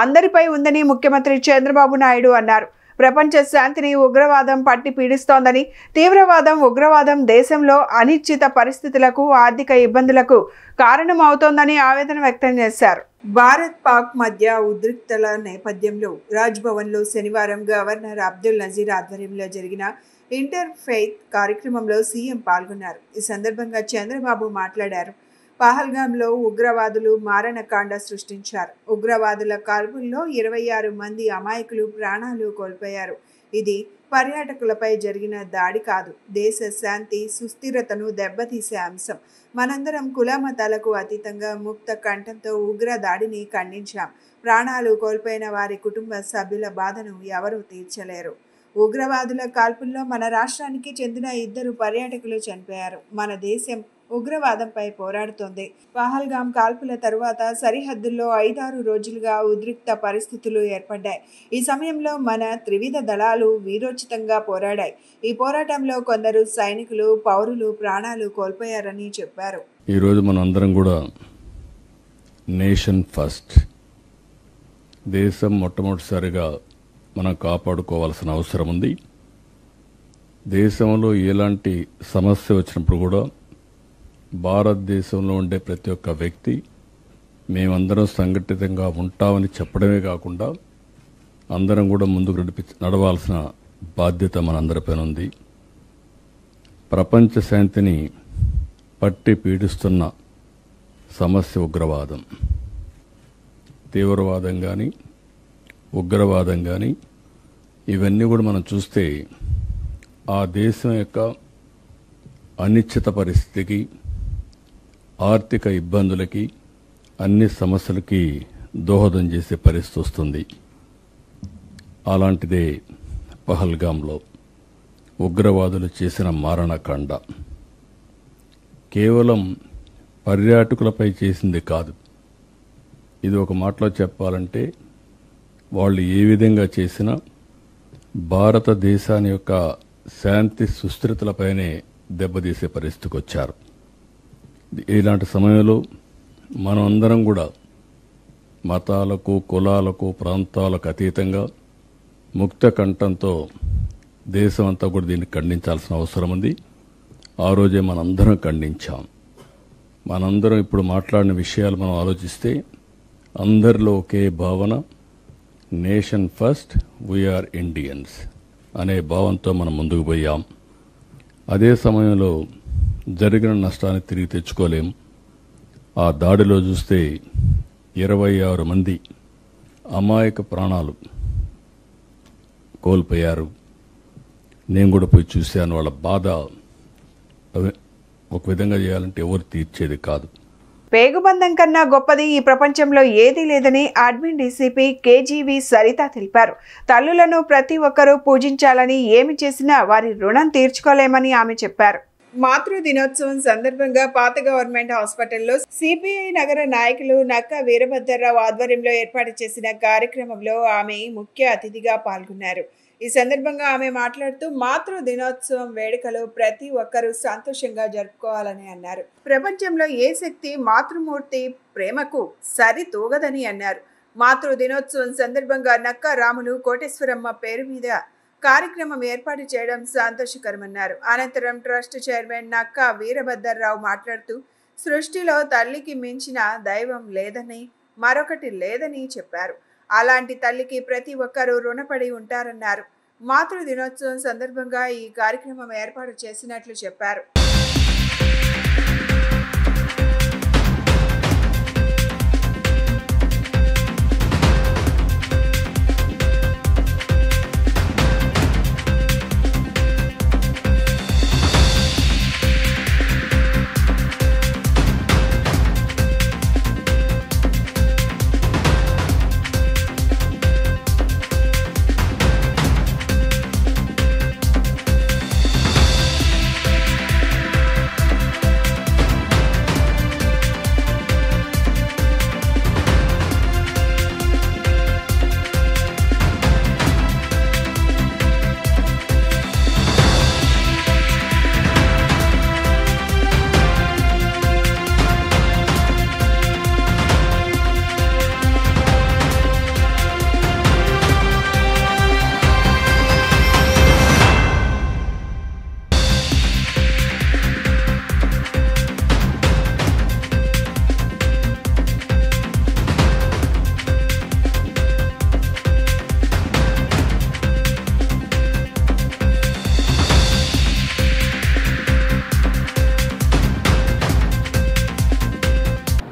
అందరిపై ఉందని ముఖ్యమంత్రి చంద్రబాబు నాయుడు అన్నారు. ప్రపంచ శాంతిని ఉగ్రవాదం పట్టి పీడిస్తోందని, తీవ్రవాదం ఉగ్రవాదం దేశంలో అనిశ్చిత పరిస్థితులకు ఆర్థిక ఇబ్బందులకు కారణమవుతోందని ఆవేదన వ్యక్తం చేశారు. భారత్ పాక్ మధ్య ఉద్రిక్తల నేపథ్యంలో రాజ్భవన్లో శనివారం గవర్నర్ అబ్దుల్ నజీర్ ఆధ్వర్యంలో జరిగిన ఇంటర్ ఫెయిత్ కార్యక్రమంలో సీఎం పాల్గొన్నారు. ఈ సందర్భంగా చంద్రబాబు మాట్లాడారు. పహల్గాంలో ఉగ్రవాదులు మారణకాండ సృష్టించారు. ఉగ్రవాదుల కాల్పుల్లో 26 మంది అమాయకులు ప్రాణాలు కోల్పోయారు. ఇది పర్యాటకులపై జరిగిన దాడి కాదు, దేశ శాంతి సుస్థిరతను దెబ్బతీసే అంశం. మనందరం కుల మతాలకు అతీతంగా ముక్త కంఠంతో ఉగ్ర దాడిని ఖండించాం. ప్రాణాలు కోల్పోయిన వారి కుటుంబ సభ్యుల బాధను ఎవరూ తీర్చలేరు. ఉగ్రవాదుల కాల్పుల్లో మన రాష్ట్రానికి చెందిన 2 పర్యాటకులు చనిపోయారు. మన దేశం ఉగ్రవాదంపై పోరాడుతోంది. పహల్గాం కాల్పుల తరువాత సరిహద్దుల్లో 5-6 రోజులుగా ఉద్రిక్త పరిస్థితులు ఏర్పడ్డాయి. ఈ సమయంలో మన త్రివిధ దళాలు వీరోచితంగా పోరాడాయి. ఈ పోరాటంలో కొందరు సైనికులు, పౌరులు ప్రాణాలు కోల్పోయారని చెప్పారు. ఈరోజు మనం అందరం కూడా నేషన్ ఫస్ట్, దేశం మొట్టమొదటిసారిగా మనం కాపాడుకోవాల్సిన అవసరం ఉంది. దేశంలో ఎలాంటి సమస్య వచ్చినప్పుడు కూడా భారతదేశంలో ఉండే ప్రతి ఒక్క వ్యక్తి మేమందరం సంఘటితంగా ఉంటామని చెప్పడమే కాకుండా అందరం కూడా ముందుకు నడవాల్సిన బాధ్యత మనందరిపైన ఉంది. ప్రపంచ శాంతిని పట్టి పీడిస్తున్న సమస్య ఉగ్రవాదం. తీవ్రవాదం కానీ ఉగ్రవాదం కానీ ఇవన్నీ కూడా మనం చూస్తే ఆ దేశం యొక్క అనిశ్చిత పరిస్థితికి, ఆర్థిక ఇబ్బందులకి, అన్ని సమస్యలకి దోహదం చేసే పరిస్థితి వస్తుంది. అలాంటిదే పహల్గాంలో ఉగ్రవాదులు చేసిన మారణకాండ. కేవలం పర్యాటకులపై చేసింది కాదు. ఇది ఒక మాటలో చెప్పాలంటే వాళ్ళు ఏ విధంగా చేసినా భారతదేశాన్ని యొక్క శాంతి సుస్థిరతలపైనే దెబ్బతీసే పరిస్థితికి వచ్చారు. ఇలాంటి సమయంలో మనం అందరం కూడా మతాలకు, కులాలకు, ప్రాంతాలకు అతీతంగా ముక్త కంఠంతో దేశం అంతా కూడా దీన్ని ఖండించాల్సిన అవసరం ఉంది. ఆ రోజే మనందరం ఖండించాం. మనందరం ఇప్పుడు మాట్లాడిన విషయాలు మనం ఆలోచిస్తే అందరిలో ఒకే భావన, నేషన్ ఫస్ట్, వీఆర్ ఇండియన్స్ అనే భావంతో మనం ముందుకు పోయాం. అదే సమయంలో జరిగిన నష్టాన్ని తిరిగి తెచ్చుకోలేం. ఆ దాడిలో చూస్తే 26 మంది అమాయక ప్రాణాలు కోల్పోయారు. నేను కూడా పోయి చూశాను. వాళ్ళ బాధ ఒక విధంగా చేయాలంటే ఎవరు తీర్చేది కాదు. పేగుబంధం కన్నా గొప్పది ఈ ప్రపంచంలో ఏదీ లేదని అడ్మిన్ డీసీపీ కేజీవి సరిత తెలిపారు. తల్లులను ప్రతి ఒక్కరూ పూజించాలని, ఏమి చేసినా వారి రుణం తీర్చుకోలేమని ఆమె చెప్పారు. మాతృ దినోత్సవం సందర్భంగా పాత గవర్నమెంట్ హాస్పిటల్లో సిపిఐ నగర నాయకులు నక్క వీరభద్రరావు ఆధ్వర్యంలో ఏర్పాటు చేసిన కార్యక్రమంలో ఆమె ముఖ్య అతిథిగా పాల్గొన్నారు. ఈ సందర్భంగా ఆమె మాట్లాడుతూ మాతృ దినోత్సవం వేడుకలు ప్రతి ఒక్కరూ సంతోషంగా జరుపుకోవాలని అన్నారు. ప్రపంచంలో ఏ శక్తి మాతృమూర్తి ప్రేమకు సరి తూగదని అన్నారు. మాతృ దినోత్సవం సందర్భంగా నక్క రాములు కోటేశ్వరమ్మ పేరు మీద కార్యక్రమం ఏర్పాటు చేయడం సంతోషకరమన్నారు. అనంతరం ట్రస్ట్ చైర్మన్ నక్క వీరభద్రరావు మాట్లాడుతూ సృష్టిలో తల్లికి మించిన దైవం లేదని, మరొకటి లేదని చెప్పారు. అలాంటి తల్లికి ప్రతి ఒక్కరూ రుణపడి ఉంటారన్నారు. మాతృ దినోత్సవం సందర్భంగా ఈ కార్యక్రమం ఏర్పాటు చేసినట్లు చెప్పారు.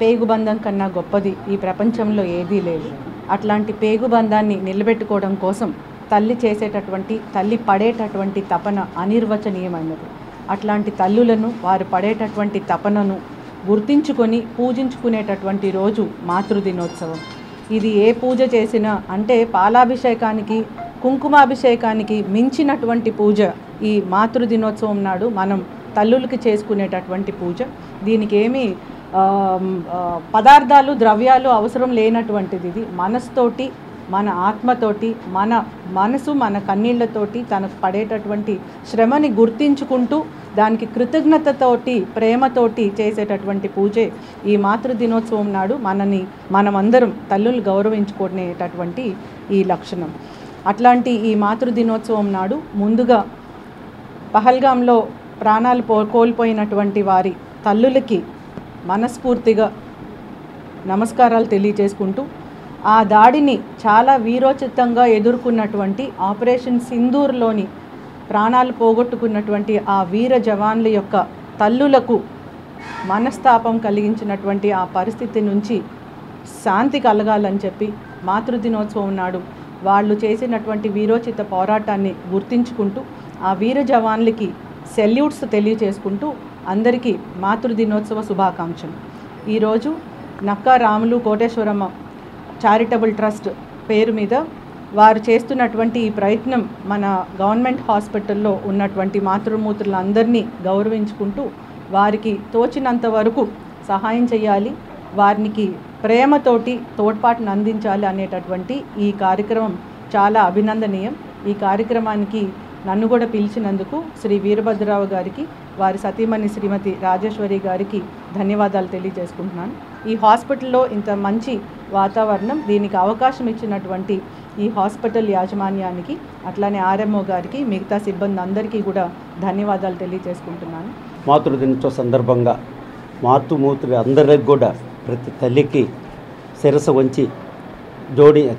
పేగుబంధం కన్నా గొప్పది ఈ ప్రపంచంలో ఏదీ లేదు. అట్లాంటి పేగుబంధాన్ని నిలబెట్టుకోవడం కోసం తల్లి చేసేటటువంటి, తల్లి పడేటటువంటి తపన అనిర్వచనీయమైనది. అట్లాంటి తల్లులను, వారు పడేటటువంటి తపనను గుర్తించుకొని పూజించుకునేటటువంటి రోజు మాతృదినోత్సవం. ఇది ఏ పూజ చేసినా, అంటే పాలాభిషేకానికి, కుంకుమాభిషేకానికి మించినటువంటి పూజ ఈ మాతృదినోత్సవం నాడు మనం తల్లులకి చేసుకునేటటువంటి పూజ. దీనికి ఏమీ పదార్థాలు, ద్రవ్యాలు అవసరం లేనటువంటిది. ఇది మనసుతోటి, మన ఆత్మతోటి, మన మనసు, మన కన్నీళ్లతోటి తనకు పడేటటువంటి శ్రమని గుర్తించుకుంటూ దానికి కృతజ్ఞతతోటి, ప్రేమతోటి చేసేటటువంటి పూజే ఈ మాతృదినోత్సవం నాడు మనమందరం తల్లులు గౌరవించుకునేటటువంటి ఈ లక్షణం. అట్లాంటి ఈ మాతృదినోత్సవం నాడు ముందుగా పహల్గాంలో ప్రాణాలు కోల్పోయినటువంటి వారి తల్లులకి మనస్ఫూర్తిగా నమస్కారాలు తెలియజేసుకుంటూ, ఆ దాడిని చాలా వీరోచితంగా ఎదుర్కొన్నటువంటి ఆపరేషన్ సింధూర్లోని ప్రాణాలు పోగొట్టుకున్నటువంటి ఆ వీర జవాన్ల యొక్క తల్లులకు మనస్తాపం కలిగించినటువంటి ఆ పరిస్థితి నుంచి శాంతి కలగాలని చెప్పి మాతృదినోత్సవం నాడు వాళ్ళు చేసినటువంటి వీరోచిత పోరాటాన్ని గుర్తించుకుంటూ, ఆ వీర జవాన్లకి సెల్యూట్స్ తెలియజేసుకుంటూ అందరికీ మాతృదినోత్సవ శుభాకాంక్షలు. ఈరోజు నక్కా రాములు కోటేశ్వరమ్మ చారిటబుల్ ట్రస్ట్ పేరు మీద వారు చేస్తున్నటువంటి ఈ ప్రయత్నం మన గవర్నమెంట్ హాస్పిటల్లో ఉన్నటువంటి మాతృమూర్తులందరినీ గౌరవించుకుంటూ వారికి తోచినంత వరకు సహాయం చేయాలి, వారికి ప్రేమతోటి తోడ్పాటును అందించాలి అనేటటువంటి ఈ కార్యక్రమం చాలా అభినందనీయం. ఈ కార్యక్రమానికి నన్ను కూడా పిలిచినందుకు శ్రీ వీరభద్రరావు గారికి, వారి సతీమణి శ్రీమతి రాజేశ్వరి గారికి ధన్యవాదాలు తెలియజేసుకుంటున్నాను. ఈ హాస్పిటల్లో ఇంత మంచి వాతావరణం, దీనికి అవకాశం ఇచ్చినటువంటి ఈ హాస్పిటల్ యాజమాన్యానికి, అట్లానే ఆర్ఎంఓ గారికి, మిగతా సిబ్బంది అందరికీ కూడా ధన్యవాదాలు తెలియజేసుకుంటున్నాను. మాతృదినోత్సవ సందర్భంగా మాతృమూర్తులు అందరికి కూడా ప్రతి తల్లికి శిరస్సు వంచి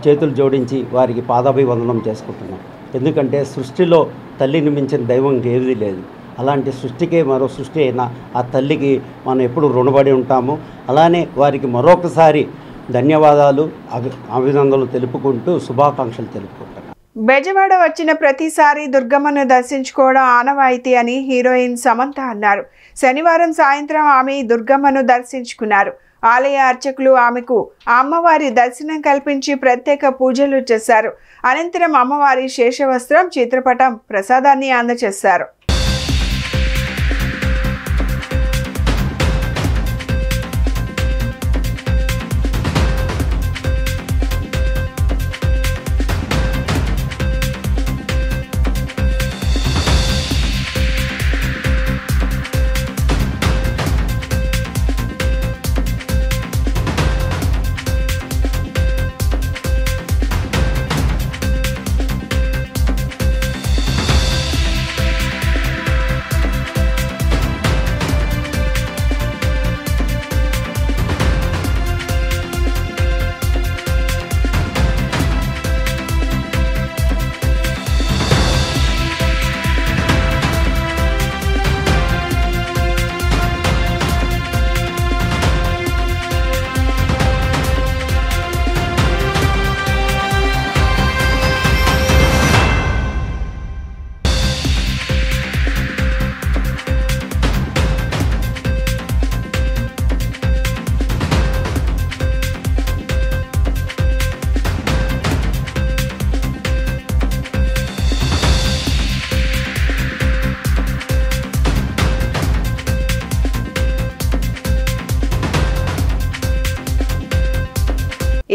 చేతులు జోడించి వారికి పాదాభివందనం చేసుకుంటున్నాం. ఎందుకంటే సృష్టిలో తల్లిని మించిన దైవం ఏదీ లేదు. అలాంటి సృష్టికే మరో సృష్టి అయినా ఆ తల్లికి మనం ఎప్పుడు రుణపడి ఉంటాము. అలానే వారికి మరొకసారి ధన్యవాదాలు, అభినందనలు తెలుపుకుంటూ శుభాకాంక్షలు తెలుపుకుంటాం. బెజవాడ వచ్చిన ప్రతిసారి దుర్గమ్మను దర్శించుకోవడం ఆనవాయితీ అని హీరోయిన్ సమంత అన్నారు. శనివారం సాయంత్రం ఆమె దుర్గమ్మను దర్శించుకున్నారు. ఆలయ అర్చకులు ఆమెకు అమ్మవారి దర్శనం కల్పించి ప్రత్యేక పూజలు చేశారు. అనంతరం అమ్మవారి శేషవస్త్రం, చిత్రపటం, ప్రసాదాన్ని అందజేశారు.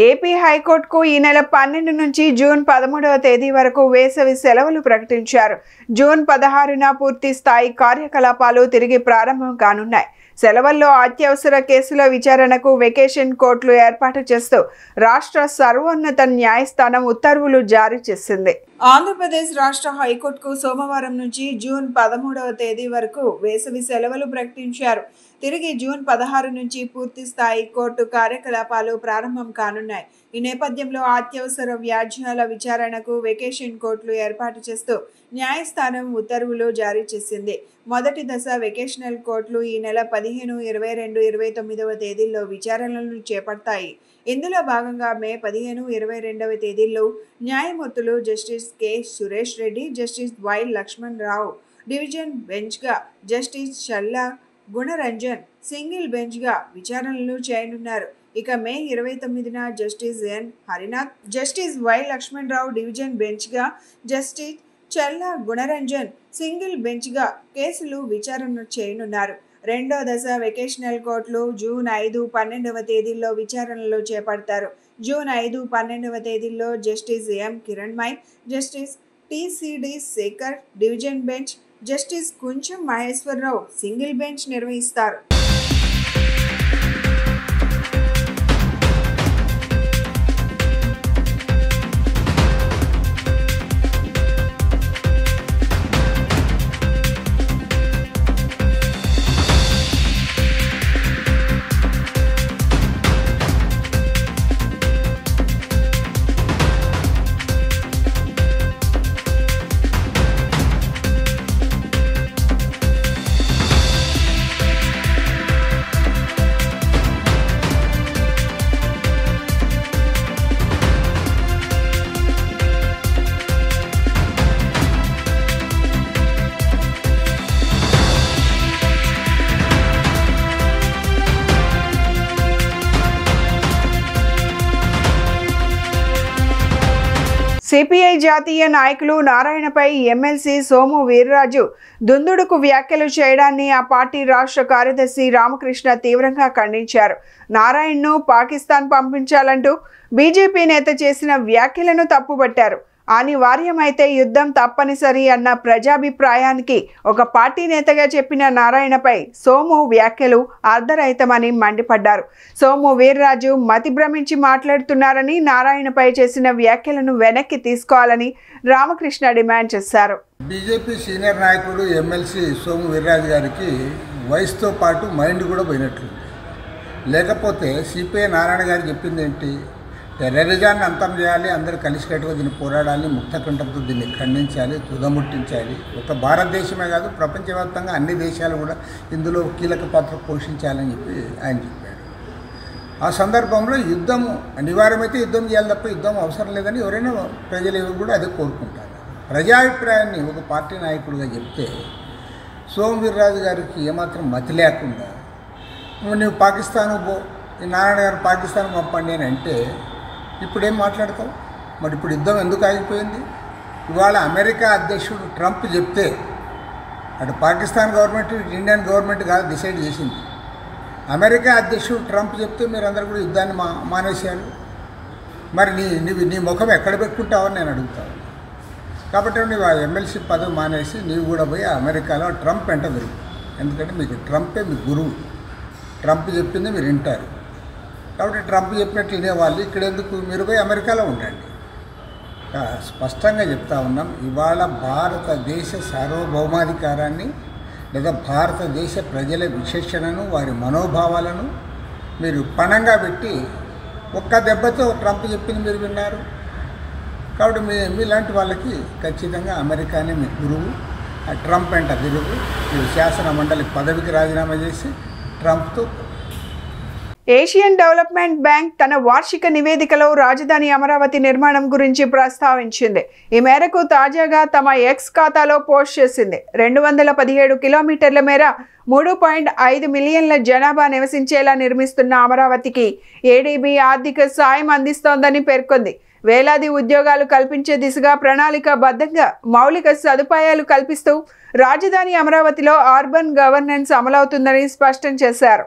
ఏపీ హైకోర్టుకు ఈ నెల 12 నుంచి జూన్ 13వ తేదీ వరకు వేసవి సెలవులు ప్రకటించారు. జూన్ 16న పూర్తి స్థాయి కార్యకలాపాలు తిరిగి ప్రారంభం కానున్నాయి. సెలవుల్లో అత్యవసర కేసుల విచారణకు వెకేషన్ కోర్టులు ఏర్పాటు చేస్తూ రాష్ట్ర సర్వోన్నత న్యాయస్థానం ఉత్తర్వులు జారీ చేసింది. ఆంధ్రప్రదేశ్ రాష్ట్ర హైకోర్టుకు సోమవారం నుంచి జూన్ 13వ తేదీ వరకు వేసవి సెలవులు ప్రకటించారు. తిరిగి జూన్ 16 నుంచి పూర్తి స్థాయి కోర్టు కార్యకలాపాలు ప్రారంభం కానున్నాయి. ఈ నేపథ్యంలో అత్యవసర వ్యాజ్యాల విచారణకు వెకేషన్ కోర్టులు ఏర్పాటు చేస్తూ న్యాయస్థానం ఉత్తర్వులు జారీ చేసింది. మొదటి దశ వెకేషనల్ కోర్టులు ఈ నెల 15, 22, 29వ తేదీల్లో విచారణలను చేపడతాయి. ఇందులో భాగంగా మే 15, 22వ తేదీల్లో న్యాయమూర్తులు justice K Suresh Reddy, justice Y Lakshman Rao division బెంచ్గా, జస్టిస్ చల్లా గుణరంజన్ సింగిల్ బెంచ్గా విచారణలు చేయనున్నారు. ఇక మే 29న justice N Harinath, justice Y Lakshman Rao division బెంచ్గా, జస్టిస్ చల్లా గుణరంజన్ సింగిల్ బెంచ్గా కేసులు విచారణ చేయనున్నారు. రెండో దశ వెకేషనల్ కోర్టులు జూన్ 5, 12వ తేదీల్లో విచారణలు చేపడతారు. జూన్ 5, 12వ తేదీల్లో justice M Kiranmay, justice టిసిడి Shekhar division bench, justice కుంచం మహేశ్వరరావు సింగిల్ బెంచ్ నిర్వహిస్తారు. సిపిఐ జాతీయ నాయకులు నారాయణపై ఎమ్మెల్సీ సోము వీర్రాజు దుందుడుకు వ్యాఖ్యలు చేయడాన్ని ఆ పార్టీ రాష్ట్ర కార్యదర్శి రామకృష్ణ తీవ్రంగా ఖండించారు. నారాయణను పాకిస్తాన్ పంపించాలంటూ బీజేపీ నేత చేసిన వ్యాఖ్యలను తప్పుబట్టారు. అనివార్యమైతే యుద్ధం తప్పనిసరి అన్న ప్రజాభిప్రాయానికి ఒక పార్టీ నేతగా చెప్పిన నారాయణపై సోము వ్యాఖ్యలు అర్ధరహితమని మండిపడ్డారు. సోము వీర్రాజు మతి భ్రమించి మాట్లాడుతున్నారని, నారాయణపై చేసిన వ్యాఖ్యలను వెనక్కి తీసుకోవాలని రామకృష్ణ డిమాండ్ చేశారు. బీజేపీ సీనియర్ నాయకుడు ఎమ్మెల్సీ సోము వీర్రాజు గారికి వయసుతో పాటు మైండ్ కూడా పోయినట్లు. లేకపోతే సిపిఐ నారాయణ గారు చెప్పింది ఏంటి? టెర్రరిజాన్ని అంతం చేయాలి, అందరూ కలిసికట్టుగా దీన్ని పోరాడాలి, ముక్తకంఠంతో దీన్ని ఖండించాలి, తుదముట్టించాలి. ఒక భారతదేశమే కాదు, ప్రపంచవ్యాప్తంగా అన్ని దేశాలు కూడా ఇందులో కీలక పాత్ర పోషించాలని చెప్పి ఆయన చెప్పాడు. ఆ సందర్భంలో యుద్ధము అనివార్యమైతే యుద్ధం చేయాలి తప్ప యుద్ధం అవసరం లేదని ఎవరైనా ప్రజలు కూడా అదే కోరుకుంటారు. ప్రజాభిప్రాయాన్ని ఒక పార్టీ నాయకుడిగా చెప్తే సోము వీర్రాజు గారికి ఏమాత్రం మతి లేకుండా నువ్వు పాకిస్తాను పో, ఈ నారాయణ గారు పాకిస్తాన్ పంపండి అని అంటే ఇప్పుడేం మాట్లాడతావు? మరి ఇప్పుడు యుద్ధం ఎందుకు ఆగిపోయింది? ఇవాళ అమెరికా అధ్యక్షుడు ట్రంప్ చెప్తే అటు పాకిస్తాన్ గవర్నమెంట్ ఇండియన్ గవర్నమెంట్ కాదు డిసైడ్ చేసింది. అమెరికా అధ్యక్షుడు ట్రంప్ చెప్తే మీరందరూ కూడా యుద్ధాన్ని మానేశారు. మరి నీ ముఖం ఎక్కడ పెట్టుకుంటావని నేను అడుగుతాను. కాబట్టి నువ్వు ఆ ఎమ్మెల్సీ పదవి మానేసి నీవు కూడా పోయి అమెరికాలో ట్రంప్ వెంట తిరుగు. ఎందుకంటే మీకు ట్రంపే మీ గురువు. ట్రంప్ చెప్పింది మీరు వింటారు. కాబట్టి ట్రంప్ చెప్పినట్టు వినేవాళ్ళు ఇక్కడ ఎందుకు? మీరు పోయి అమెరికాలో ఉండండి. స్పష్టంగా చెప్తా ఉన్నాం, ఇవాళ భారతదేశ సార్వభౌమాధికారాన్ని లేదా భారతదేశ ప్రజల విశేషణను, వారి మనోభావాలను మీరు పణంగా పెట్టి ఒక్క దెబ్బతో ట్రంప్ చెప్పింది మీరు విన్నారు. కాబట్టి మీలాంటి వాళ్ళకి ఖచ్చితంగా అమెరికానే మీ గురువు. ఆ ట్రంప్ వెంట తిరుగు. మీరు శాసన మండలి పదవికి రాజీనామా చేసి ట్రంప్తో. ఏషియన్ డెవలప్మెంట్ బ్యాంక్ తన వార్షిక నివేదికలో రాజధాని అమరావతి నిర్మాణం గురించి ప్రస్తావించింది. ఈ మేరకు తాజాగా తమ ఎక్స్ ఖాతాలో పోస్ట్ చేసింది. 217 కిలోమీటర్ల మేర 3.5 మిలియన్ల జనాభా నివసించేలా నిర్మిస్తున్న అమరావతికి ఏడీబీ ఆర్థిక సాయం అందిస్తోందని పేర్కొంది. వేలాది ఉద్యోగాలు కల్పించే దిశగా ప్రణాళికాబద్ధంగా మౌలిక సదుపాయాలు కల్పిస్తూ రాజధాని అమరావతిలో అర్బన్ గవర్నెన్స్ అమలవుతుందని స్పష్టం చేశారు.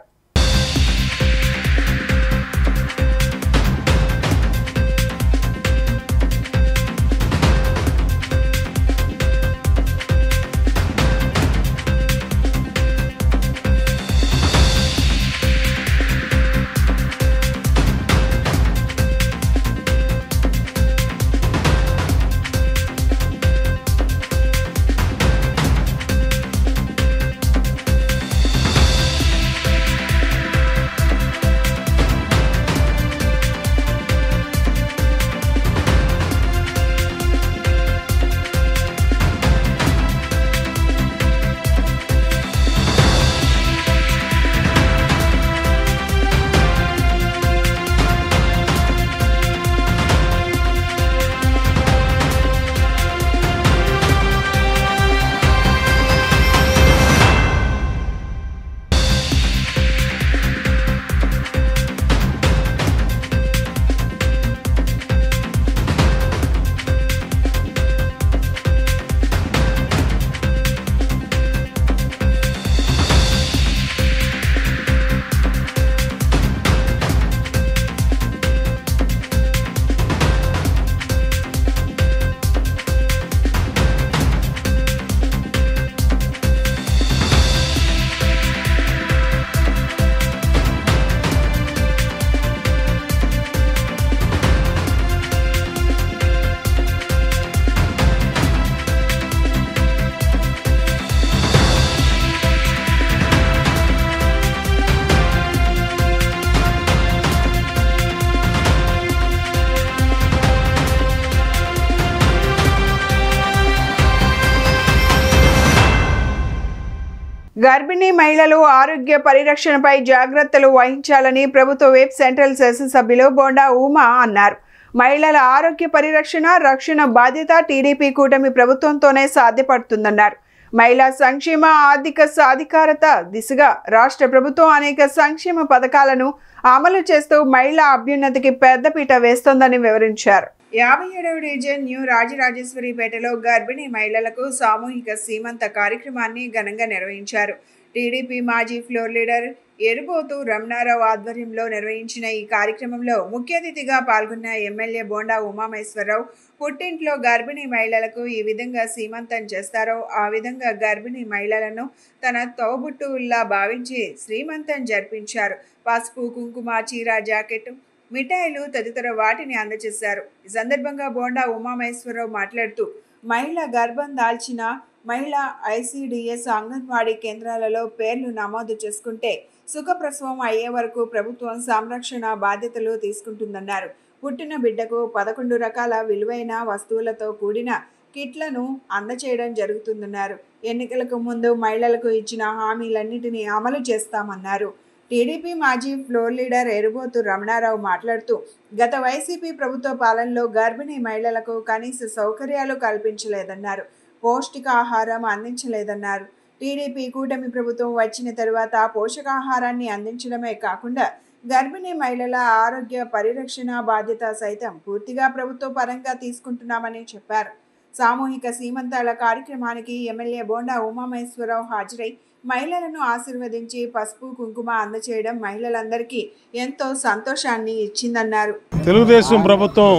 గర్భిణీ మహిళలు ఆరోగ్య పరిరక్షణపై జాగ్రత్తలు వహించాలని ప్రభుత్వ వైప్ సెంట్రల్ శాసనసభ్యులు బోండా ఉమా అన్నారు. మహిళల ఆరోగ్య పరిరక్షణ రక్షణ బాధ్యత టీడీపీ కూటమి ప్రభుత్వంతోనే సాధ్యపడుతుందన్నారు. మహిళా సంక్షేమ ఆర్థిక సాధికారత దిశగా రాష్ట్ర ప్రభుత్వం అనేక సంక్షేమ పథకాలను అమలు చేస్తూ మహిళా అభ్యున్నతికి పెద్దపీట వేస్తోందని వివరించారు. 57వ డివిజన్ న్యూ రాజరాజేశ్వరిపేటలో గర్భిణీ మహిళలకు సామూహిక సీమంత కార్యక్రమాన్ని ఘనంగా నిర్వహించారు. టీడీపీ మాజీ ఫ్లోర్ లీడర్ ఎరుబోతు రమణారావు ఆధ్వర్యంలో నిర్వహించిన ఈ కార్యక్రమంలో ముఖ్య అతిథిగా పాల్గొన్న ఎమ్మెల్యే బోండా ఉమామహేశ్వరరావు పుట్టింట్లో గర్భిణీ మహిళలకు ఈ విధంగా సీమంతం చేస్తారో ఆ విధంగా గర్భిణీ మహిళలను తన తోబుట్టువుల్లా భావించి శ్రీమంతం జరిపించారు. పసుపు, కుంకుమ, చీర, జాకెట్, మిఠాయిలు తదితర వాటిని అందజేశారు. ఈ సందర్భంగా బోండా ఉమామహేశ్వరరావు మాట్లాడుతూ మహిళ గర్భం దాల్చిన మహిళా ICDS అంగన్వాడీ కేంద్రాలలో పేర్లు నమోదు చేసుకుంటే సుఖప్రసవం అయ్యే వరకు ప్రభుత్వం సంరక్షణ బాధ్యతలు తీసుకుంటుందన్నారు. పుట్టిన బిడ్డకు 11 రకాల విలువైన వస్తువులతో కూడిన కిట్లను అందచేయడం జరుగుతుందన్నారు. ఎన్నికలకు ముందు మహిళలకు ఇచ్చిన హామీలన్నింటినీ అమలు చేస్తామన్నారు. టీడీపీ మాజీ ఫ్లోర్ లీడర్ ఎరుబోతు రమణారావు మాట్లాడుతూ గత వైసీపీ ప్రభుత్వ పాలనలో గర్భిణీ మహిళలకు కనీస సౌకర్యాలు కల్పించలేదన్నారు. పౌష్టికాహారం అందించలేదన్నారు. టీడీపీ కూటమి ప్రభుత్వం వచ్చిన తరువాత పోషకాహారాన్ని అందించడమే కాకుండా గర్భిణీ మహిళల ఆరోగ్య పరిరక్షణ బాధ్యత సైతం పూర్తిగా ప్రభుత్వ పరంగా తీసుకుంటున్నామని చెప్పారు. సామూహిక సీమంతాల కార్యక్రమానికి ఎమ్మెల్యే బోండా ఉమామహేశ్వరరావు హాజరై మహిళలను ఆశీర్వదించి పసుపు, కుంకుమ అందచేయడం మహిళలందరికీ ఎంతో సంతోషాన్ని ఇచ్చిందన్నారు. తెలుగుదేశం ప్రభుత్వం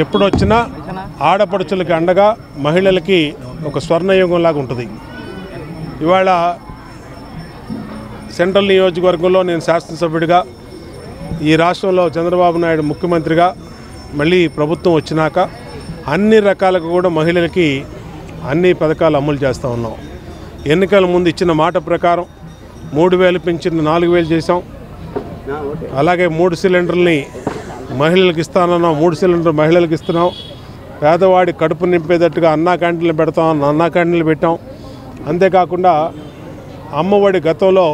ఎప్పుడొచ్చినా ఆడపడుచులకి అండగా మహిళలకి ఒక స్వర్ణయుగంలాగా ఉంటుంది. ఇవాళ సెంట్రల్ నియోజకవర్గంలో నేను శాసనసభ్యుడిగా, ఈ రాష్ట్రంలో చంద్రబాబు నాయుడు ముఖ్యమంత్రిగా మళ్ళీ ప్రభుత్వం వచ్చినాక అన్ని రకాలకు కూడా మహిళలకి అన్ని పథకాలు అమలు చేస్తూ ఉన్నాం. ఎన్నికల ముందు ఇచ్చిన మాట ప్రకారం 3,000 పెంచింది 4,000 చేసాం. అలాగే 3 సిలిండర్లని మహిళలకు ఇస్తానన్నాం, 3 సిలిండర్ మహిళలకు ఇస్తున్నాం. పేదవాడి కడుపు నింపేటట్టుగా అన్నా క్యాంటీన్లు పెడతాం, అన్నా క్యాంటీన్లు పెట్టాం. అంతేకాకుండా అమ్మఒడి గతంలో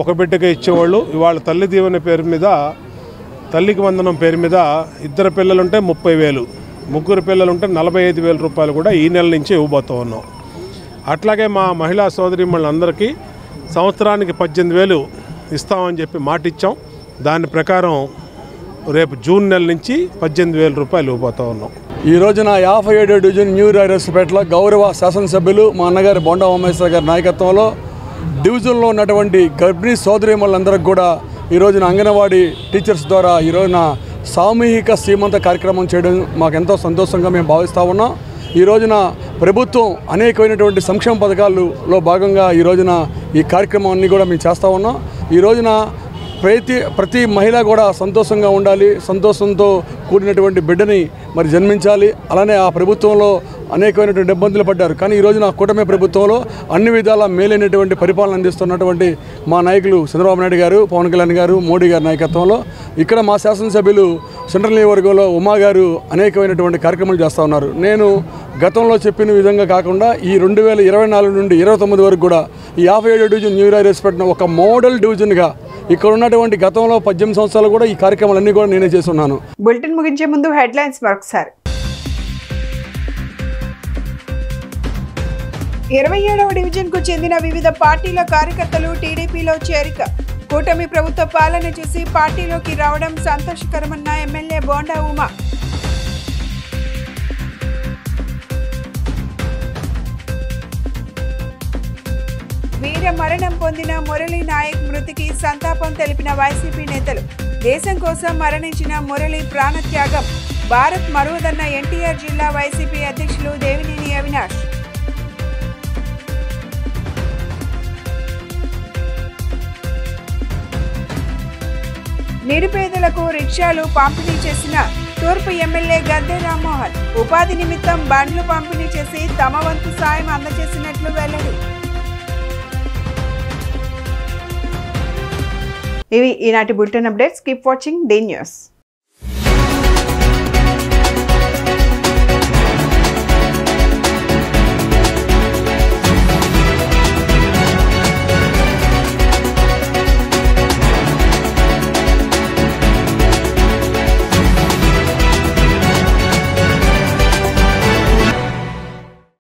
ఒక బిడ్డకే ఇచ్చేవాళ్ళు, ఇవాళ తల్లి దీవెన పేరు మీద, తల్లికి వందనం పేరు మీద 2 పిల్లలుంటే 30,000, 3 పిల్లలుంటే 45,000 రూపాయలు కూడా ఈ నెల నుంచి ఇవ్వబోతూ ఉన్నాం. అట్లాగే మా మహిళా సోదరీమణులందరికీ సంవత్సరానికి 18,000 ఇస్తామని చెప్పి మాట ఇచ్చాం. దాని ప్రకారం రేపు జూన్ నెల నుంచి 18,000 రూపాయలు ఇవ్వబోతూ ఉన్నాం. ఈ రోజున 57వ డివిజన్ న్యూ రాజరాజేశ్వరిపేటలో గౌరవ శాసనసభ్యులు మా అన్నగారి బోండా ఉమామహేశ్వర గారి నాయకత్వంలో డివిజన్లో ఉన్నటువంటి గర్భిణీ సోదరీమణులందరికీ కూడా ఈ రోజున అంగన్వాడీ టీచర్స్ ద్వారా ఈ రోజున సామూహిక సీమంత కార్యక్రమం చేయడం మాకు ఎంతో సంతోషంగా మేము భావిస్తూ ఉన్నాం. ఈ రోజున ప్రభుత్వం అనేకమైనటువంటి సంక్షేమ పథకాలలో భాగంగా ఈ రోజున ఈ కార్యక్రమాన్ని కూడా మేము చేస్తూ ఉన్నాం. ఈ రోజున ప్రతి మహిళ కూడా సంతోషంగా ఉండాలి, సంతోషంతో కూడినటువంటి బిడ్డని మరి జన్మించాలి. అలానే ఆ ప్రభుత్వంలో అనేకమైనటువంటి ఇబ్బందులు పడ్డారు. కానీ ఈ రోజున కూటమి ప్రభుత్వంలో అన్ని విధాల మేలైనటువంటి పరిపాలన అందిస్తున్నటువంటి మా నాయకులు చంద్రబాబు నాయుడు గారు, పవన్ కళ్యాణ్ గారు, మోడీ గారి నాయకత్వంలో ఇక్కడ మా శాసనసభ్యులు సెంట్రల్ నియోజకవర్గంలో ఉమా గారు అనేకమైనటువంటి కార్యక్రమాలు చేస్తూ ఉన్నారు. నేను గతంలో చెప్పిన విధంగా కాకుండా ఈ 2024 నుండి 29 వరకు కూడా ఈ 57వ డివిజన్ న్యూ రాజరాజేశ్వరిపేటను ఒక మోడల్ డివిజన్గా ఇక్కడ ఉన్నటువంటి గతంలో 18 సంవత్సరాలు కూడా ఈ కార్యక్రమాలన్నీ కూడా నేనే చేస్తున్నాను. బులెటిన్ ముగించే ముందు హెడ్లైన్స్ మరొకసారి. 27వ డివిజన్కు చెందిన వివిధ పార్టీల కార్యకర్తలు టీడీపీలో చేరిక. కూటమి ప్రభుత్వ పాలన చూసి పార్టీలోకి రావడం సంతోషకరమన్న ఎమ్మెల్యే బోండా ఉమా. వీర మరణం పొందిన మురళీ నాయక్ మృతికి సంతాపం తెలిపిన వైసీపీ నేతలు. దేశం కోసం మరణించిన మురళీ ప్రాణత్యాగం భారత్ మరువదన్న ఎన్టీఆర్ జిల్లా వైసీపీ అధ్యక్షులు దేవినేని అవినాష్. నిరుపేదలకు రిక్షాలు పంపిణీ చేసిన తూర్పు ఎమ్మెల్యే గద్దె రామ్మోహన్. ఉపాధి నిమిత్తం బండ్లు పంపిణీ చేసి తమ వంతు సాయం అందజేసినట్లు వెల్లడి. ఇవి ఈనాటి bulletin updates. Keep watching the news.